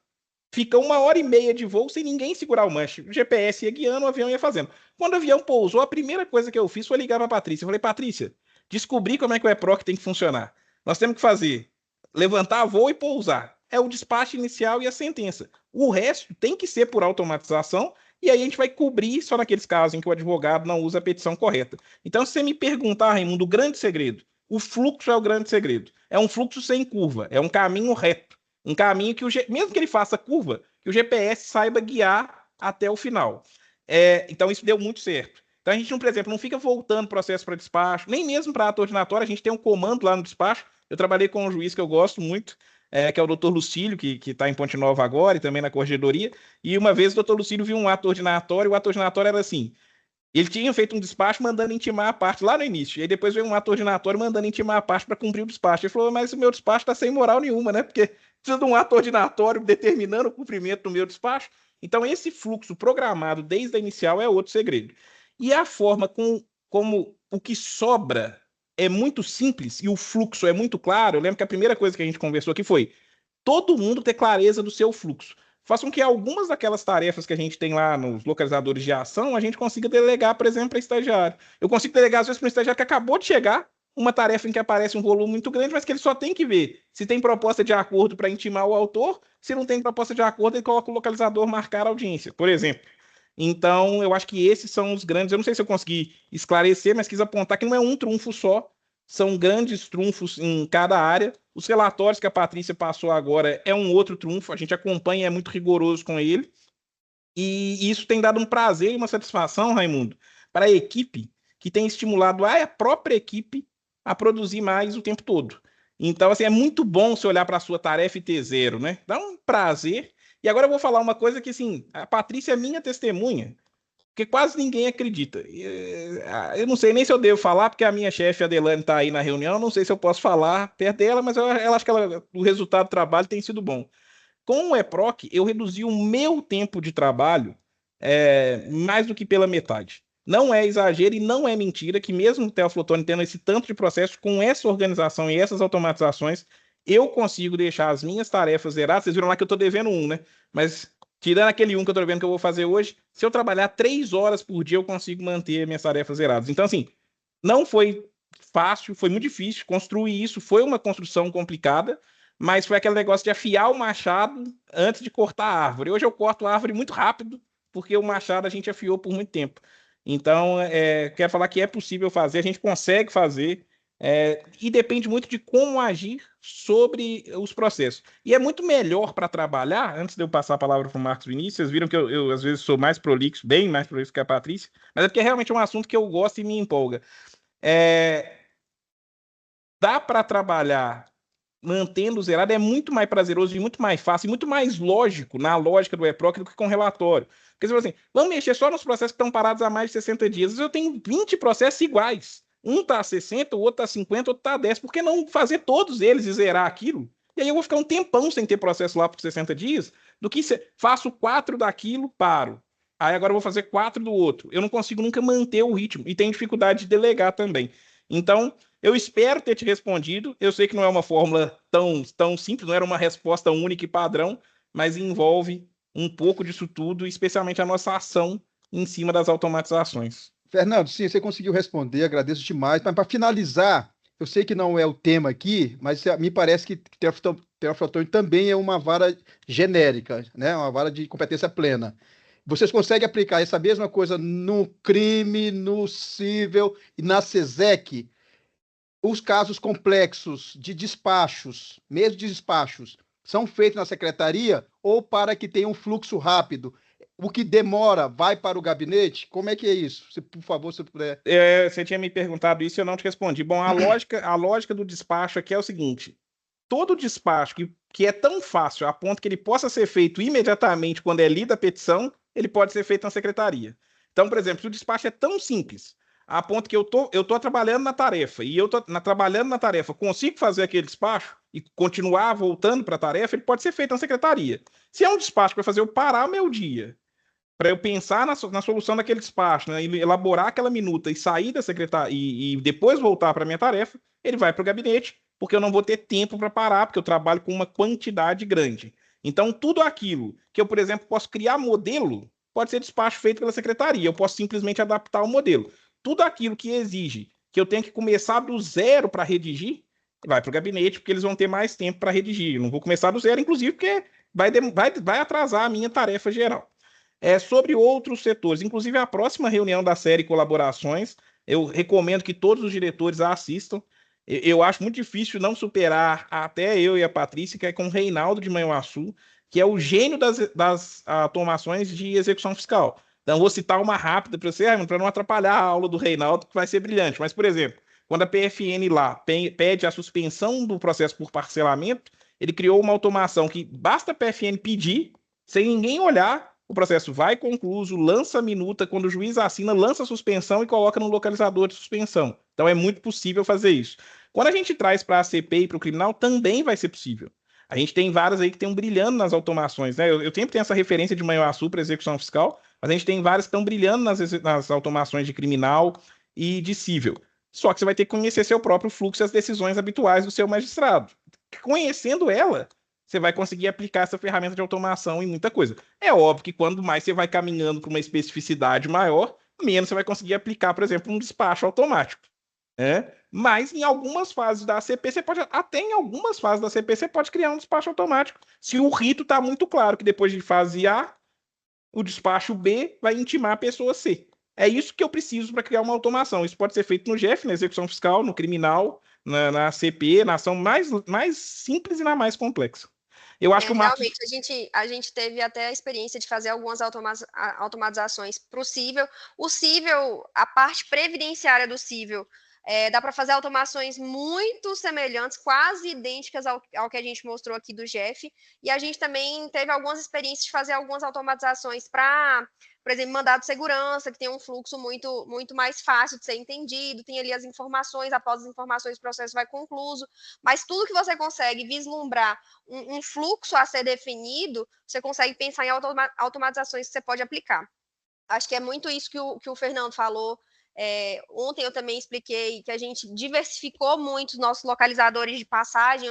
Fica 1h30 de voo sem ninguém segurar o manche. O GPS ia guiando, o avião ia fazendo. Quando o avião pousou, a primeira coisa que eu fiz foi ligar para a Patrícia. Eu falei, Patrícia, descobri como é que o EPROC tem que funcionar. Nós temos que fazer levantar voo e pousar. É o despacho inicial e a sentença. O resto tem que ser por automatização, e aí a gente vai cobrir só naqueles casos em que o advogado não usa a petição correta. Então, se você me perguntar, Raimundo, o grande segredo, o fluxo é o grande segredo. É um fluxo sem curva, é um caminho reto. Um caminho que, mesmo que ele faça curva, que o GPS saiba guiar até o final. Então, isso deu muito certo. Então, a gente, por exemplo, não fica voltando processo para despacho, nem mesmo para ato ordinatório, a gente tem um comando lá no despacho, Eu trabalhei com um juiz que eu gosto muito, que é o doutor Lucílio, que está em Ponte Nova agora e também na corregedoria, e uma vez o doutor Lucílio viu um ato ordinatório, o ato ordinatório era assim, ele tinha feito um despacho mandando intimar a parte lá no início, e aí depois veio um ato ordinatório mandando intimar a parte para cumprir o despacho. Ele falou, mas o meu despacho está sem moral nenhuma, né? Porque precisa de um ato ordinatório determinando o cumprimento do meu despacho. Então, esse fluxo programado desde a inicial é outro segredo. E a forma como o que sobra é muito simples e o fluxo é muito claro. Eu lembro que a primeira coisa que a gente conversou aqui foi todo mundo ter clareza do seu fluxo. Façam que algumas daquelas tarefas que a gente tem lá nos localizadores de ação, a gente consiga delegar, por exemplo, para estagiário. Eu consigo delegar, às vezes, para um estagiário que acabou de chegar, uma tarefa em que aparece um volume muito grande, mas que ele só tem que ver se tem proposta de acordo para intimar o autor, se não tem proposta de acordo, ele coloca o localizador marcar a audiência, por exemplo. Então, eu acho que esses são os grandes. Eu não sei se eu consegui esclarecer, mas quis apontar que não é um trunfo só, são grandes trunfos em cada área. Os relatórios que a Patrícia passou agora é um outro trunfo, a gente acompanha e é muito rigoroso com ele. E isso tem dado um prazer e uma satisfação, Raimundo, para a equipe, que tem estimulado a própria equipe a produzir mais o tempo todo. Então, assim, é muito bom você olhar para a sua tarefa e ter zero, né? Dá um prazer. E agora eu vou falar uma coisa que, assim, a Patrícia é minha testemunha, porque quase ninguém acredita. Eu não sei nem se eu devo falar, porque a minha chefe, a Adelane, está aí na reunião, eu não sei se eu posso falar perto dela, mas ela acho que o resultado do trabalho tem sido bom. Com o EPROC, eu reduzi o meu tempo de trabalho mais do que pela metade. Não é exagero e não é mentira que mesmo o Teófilo Otoni tendo esse tanto de processo, com essa organização e essas automatizações, eu consigo deixar as minhas tarefas zeradas. Vocês viram lá que eu estou devendo um, né? Mas tirando aquele um que eu estou vendo que eu vou fazer hoje, se eu trabalhar 3 horas por dia, eu consigo manter minhas tarefas zeradas. Então, assim, não foi fácil, foi muito difícil construir isso, foi uma construção complicada, mas foi aquele negócio de afiar o machado antes de cortar a árvore. Hoje eu corto a árvore muito rápido, porque o machado a gente afiou por muito tempo. Então, quero falar que é possível fazer, a gente consegue fazer, e depende muito de como agir sobre os processos. E é muito melhor para trabalhar, antes de eu passar a palavra para o Marcos Vinícius, vocês viram que eu às vezes sou mais prolixo, bem mais prolixo que a Patrícia, mas é porque realmente é um assunto que eu gosto e me empolga. Dá para trabalhar mantendo zerado, é muito mais prazeroso e muito mais fácil e muito mais lógico na lógica do EPROC do que com relatório. Porque você fala assim, vamos mexer só nos processos que estão parados há mais de 60 dias. Às vezes eu tenho 20 processos iguais. Um está a 60, o outro está a 50, o outro está a 10. Por que não fazer todos eles e zerar aquilo? E aí eu vou ficar um tempão sem ter processo lá por 60 dias, do que faço 4 daquilo, paro. Aí agora eu vou fazer 4 do outro. Eu não consigo nunca manter o ritmo e tenho dificuldade de delegar também. Então, eu espero ter te respondido. Eu sei que não é uma fórmula tão simples, não era uma resposta única e padrão, mas envolve um pouco disso tudo, especialmente a nossa ação em cima das automatizações. Fernando, sim, você conseguiu responder, agradeço demais. Mas para finalizar, eu sei que não é o tema aqui, mas me parece que Teófilo Otoni também é uma vara genérica, né? Uma vara de competência plena. Vocês conseguem aplicar essa mesma coisa no crime, no cível e na SESEC? Os casos complexos de despachos, mesmo de despachos, são feitos na secretaria ou para que tenha um fluxo rápido? O que demora vai para o gabinete? Como é que é isso? Se, por favor, se puder. Você tinha me perguntado isso e eu não te respondi. Bom, a lógica do despacho aqui é o seguinte: todo despacho que é tão fácil a ponto que ele possa ser feito imediatamente quando é lida a petição, ele pode ser feito na secretaria. Então, por exemplo, se o despacho é tão simples a ponto que eu tô trabalhando na tarefa e eu tô trabalhando na tarefa, consigo fazer aquele despacho e continuar voltando para a tarefa, ele pode ser feito na secretaria. Se é um despacho para fazer eu parar o meu dia, para eu pensar na solução daquele despacho, né, elaborar aquela minuta e sair da secretaria e depois voltar para a minha tarefa, ele vai para o gabinete, porque eu não vou ter tempo para parar, porque eu trabalho com uma quantidade grande. Então, tudo aquilo que eu, por exemplo, posso criar modelo, pode ser despacho feito pela secretaria, eu posso simplesmente adaptar o modelo. Tudo aquilo que exige que eu tenha que começar do zero para redigir, vai para o gabinete, porque eles vão ter mais tempo para redigir. Eu não vou começar do zero, inclusive, porque vai atrasar a minha tarefa geral. Sobre outros setores, inclusive a próxima reunião da série Colaborações, eu recomendo que todos os diretores a assistam. Eu acho muito difícil não superar até eu e a Patrícia, que é com o Reinaldo de Manhuaçu, que é o gênio das automações de execução fiscal. Então, vou citar uma rápida para você, para não atrapalhar a aula do Reinaldo, que vai ser brilhante. Mas, por exemplo, quando a PFN lá pede a suspensão do processo por parcelamento, ele criou uma automação que basta a PFN pedir, sem ninguém olhar, o processo vai concluso, lança a minuta, quando o juiz assina, lança a suspensão e coloca no localizador de suspensão. Então é muito possível fazer isso. Quando a gente traz para a CP e para o criminal, também vai ser possível. A gente tem vários aí que estão brilhando nas automações, né? Eu sempre tenho essa referência de Manhuaçu para execução fiscal, mas a gente tem vários que estão brilhando nas automações de criminal e de cível. Só que você vai ter que conhecer seu próprio fluxo e as decisões habituais do seu magistrado. Conhecendo ela, você vai conseguir aplicar essa ferramenta de automação em muita coisa. É óbvio que quanto mais você vai caminhando com uma especificidade maior, menos você vai conseguir aplicar, por exemplo, um despacho automático. Mas em algumas fases da ACP, até em algumas fases da ACP, você pode criar um despacho automático. Se o rito está muito claro que depois de fase A, o despacho B vai intimar a pessoa C. É isso que eu preciso para criar uma automação. Isso pode ser feito no GEF, na execução fiscal, no criminal, na ACP, na ação mais simples e na mais complexa. Eu acho que o Marcos... Realmente, a gente teve até a experiência de fazer algumas automatizações para o cível. O cível, a parte previdenciária do cível, dá para fazer automações muito semelhantes, quase idênticas ao que a gente mostrou aqui do GEF. E a gente também teve algumas experiências de fazer algumas automatizações para, por exemplo, mandado de segurança, que tem um fluxo muito, muito mais fácil de ser entendido, tem ali as informações, após as informações o processo vai concluso, mas tudo que você consegue vislumbrar um fluxo a ser definido, você consegue pensar em automatizações que você pode aplicar. Acho que é muito isso que o Fernando falou. Ontem eu também expliquei que a gente diversificou muito os nossos localizadores de passagem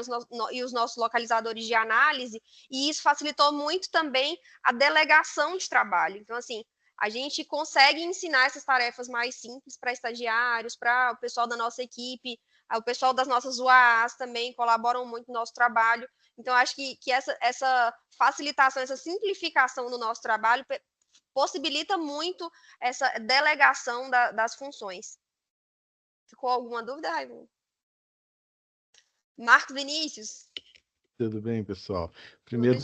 e os nossos localizadores de análise, e isso facilitou muito também a delegação de trabalho. Então, assim, a gente consegue ensinar essas tarefas mais simples para estagiários, para o pessoal da nossa equipe, o pessoal das nossas UAAs também colaboram muito no nosso trabalho. Então, acho que essa facilitação, essa simplificação do nosso trabalho possibilita muito essa delegação das funções. Ficou alguma dúvida, Raimundo? Marcos Vinícius? Tudo bem, pessoal? Primeiro,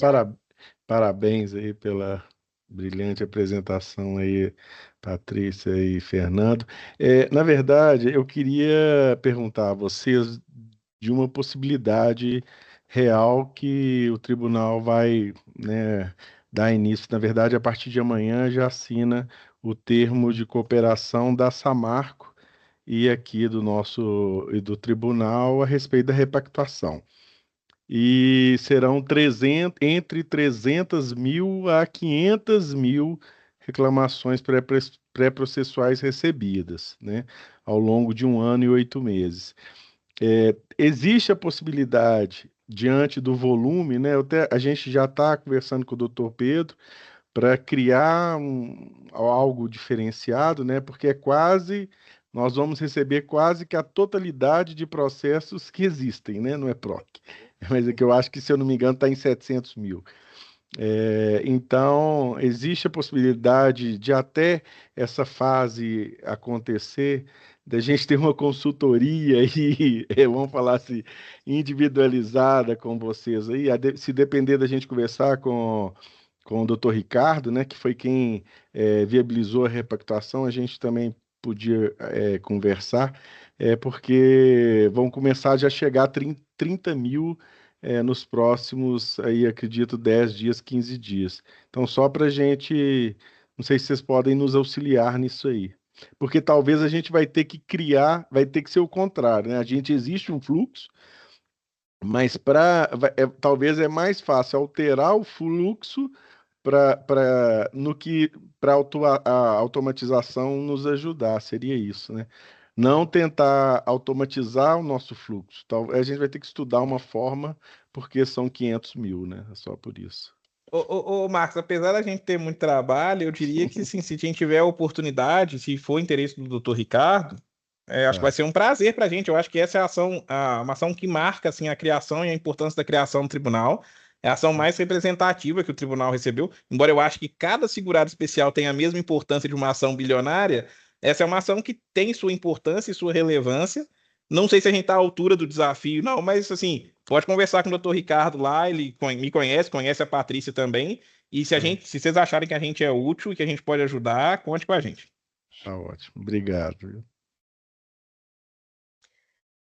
parabéns aí pela brilhante apresentação aí, Patrícia e Fernando. Na verdade, eu queria perguntar a vocês de uma possibilidade real que o tribunal vai, né, dar início. Na verdade, a partir de amanhã já assina o termo de cooperação da Samarco e aqui do tribunal a respeito da repactuação. E serão entre 300 mil a 500 mil reclamações pré-processuais recebidas, né, ao longo de 1 ano e 8 meses. Existe a possibilidade, diante do volume, né, a gente já está conversando com o doutor Pedro para criar algo diferenciado, né, porque nós vamos receber quase que a totalidade de processos que existem, né, não é PROC. Mas é que eu acho que, se eu não me engano, está em 700 mil. Então, existe a possibilidade de até essa fase acontecer, da gente ter uma consultoria e, vamos falar assim, individualizada com vocês aí, se depender da gente conversar com o doutor Ricardo, né, que foi quem viabilizou a repactuação, a gente também podia conversar, porque vão começar já a chegar a 30 mil nos próximos, aí acredito, 10 dias, 15 dias. Então, só para a gente, não sei se vocês podem nos auxiliar nisso aí. Porque talvez a gente vai ter que criar, vai ter que ser o contrário, né? Existe um fluxo, mas talvez é mais fácil alterar o fluxo para a automatização nos ajudar, seria isso, né? Não tentar automatizar o nosso fluxo. A gente vai ter que estudar uma forma, porque são 500 mil, né? É só por isso. Ô, Marcos, apesar da gente ter muito trabalho, eu diria que sim, se a gente tiver a oportunidade, se for interesse do doutor Ricardo, acho que vai ser um prazer para a gente. Eu acho que essa é uma ação que marca assim, a criação e a importância da criação do tribunal. É a ação mais representativa que o tribunal recebeu. Embora eu acho que cada segurado especial tenha a mesma importância de uma ação bilionária, essa é uma ação que tem sua importância e sua relevância. Não sei se a gente está à altura do desafio, não, mas assim, pode conversar com o doutor Ricardo lá, ele me conhece a Patrícia também. E se vocês acharem que a gente é útil e que a gente pode ajudar, conte com a gente. Tá ótimo. Obrigado.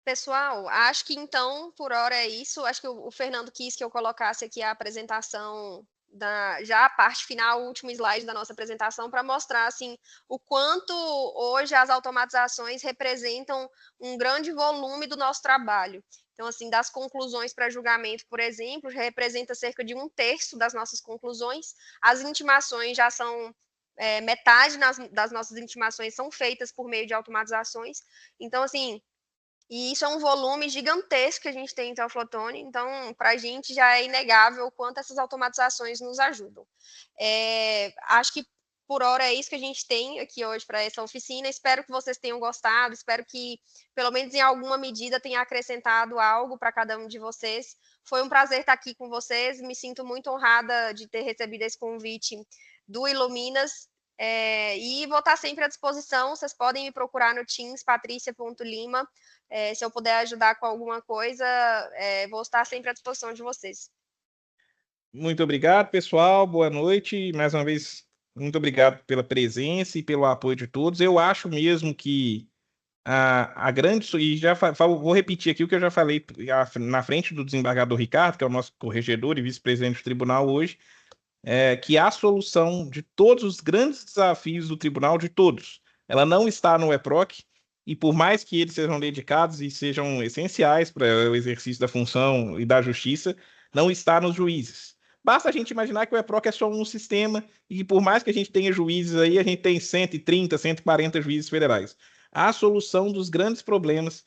Pessoal, acho que então, por hora é isso. Acho que o Fernando quis que eu colocasse aqui a apresentação já a parte final, o último slide da nossa apresentação, para mostrar assim o quanto hoje as automatizações representam um grande volume do nosso trabalho. Então, assim, das conclusões para julgamento, por exemplo, representa cerca de 1/3 das nossas conclusões. As intimações já são metade das nossas intimações são feitas por meio de automatizações. Então, assim, e isso é um volume gigantesco que a gente tem em Teoflotone, então, para a gente já é inegável o quanto essas automatizações nos ajudam. Acho que, por hora, é isso que a gente tem aqui hoje para essa oficina. Espero que vocês tenham gostado, espero que, pelo menos em alguma medida, tenha acrescentado algo para cada um de vocês. Foi um prazer estar aqui com vocês, me sinto muito honrada de ter recebido esse convite do Iluminas, e vou estar sempre à disposição. Vocês podem me procurar no Teams, patricia.lima. Se eu puder ajudar com alguma coisa, vou estar sempre à disposição de vocês. Muito obrigado, pessoal. Boa noite. Mais uma vez, muito obrigado pela presença e pelo apoio de todos. Eu acho mesmo que a grande... E já vou repetir aqui o que eu já falei na frente do desembargador Ricardo, que é o nosso corregedor e vice-presidente do tribunal hoje, que a solução de todos os grandes desafios do tribunal, de todos, ela não está no EPROC, e por mais que eles sejam dedicados e sejam essenciais para o exercício da função e da justiça, não está nos juízes. Basta a gente imaginar que o EPROC é só um sistema e por mais que a gente tenha juízes aí, a gente tem 130, 140 juízes federais. A solução dos grandes problemas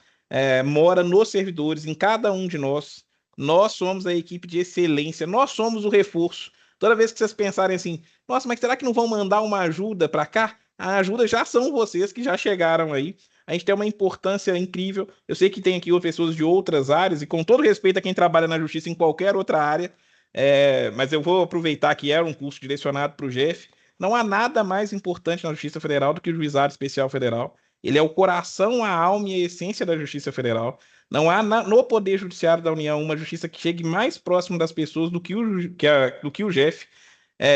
mora nos servidores, em cada um de nós. Nós somos a equipe de excelência, nós somos o reforço. Toda vez que vocês pensarem assim, nossa, mas será que não vão mandar uma ajuda para cá? A ajuda já são vocês que já chegaram aí. A gente tem uma importância incrível. Eu sei que tem aqui pessoas de outras áreas, e com todo respeito a quem trabalha na justiça em qualquer outra área, mas eu vou aproveitar que era um curso direcionado para o Jeff. Não há nada mais importante na Justiça Federal do que o Juizado Especial Federal. Ele é o coração, a alma e a essência da Justiça Federal. Não há no Poder Judiciário da União uma justiça que chegue mais próximo das pessoas do que o Jeff,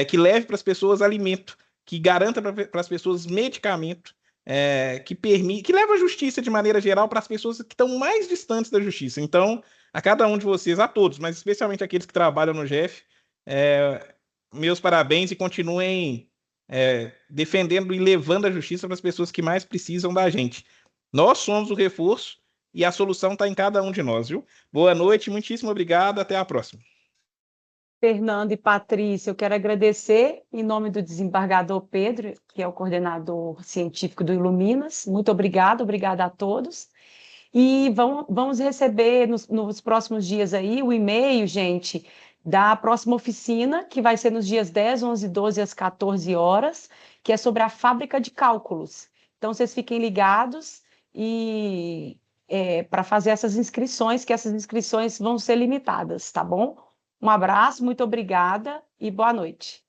que leve para as pessoas alimento, que garanta para as pessoas medicamento, que leva a justiça de maneira geral para as pessoas que estão mais distantes da justiça. Então, a cada um de vocês, a todos, mas especialmente aqueles que trabalham no Jeff, meus parabéns e continuem defendendo e levando a justiça para as pessoas que mais precisam da gente. Nós somos o reforço e a solução está em cada um de nós, viu? Boa noite, muitíssimo obrigado, até a próxima. Fernando e Patrícia, eu quero agradecer em nome do desembargador Pedro, que é o coordenador científico do Iluminas. Muito obrigada a todos. E vamos receber nos próximos dias aí o e-mail, gente, da próxima oficina, que vai ser nos dias 10, 11, 12 às 14 horas, que é sobre a fábrica de cálculos. Então, vocês fiquem ligados e para fazer essas inscrições, que essas inscrições vão ser limitadas, tá bom? Um abraço, muito obrigada e boa noite.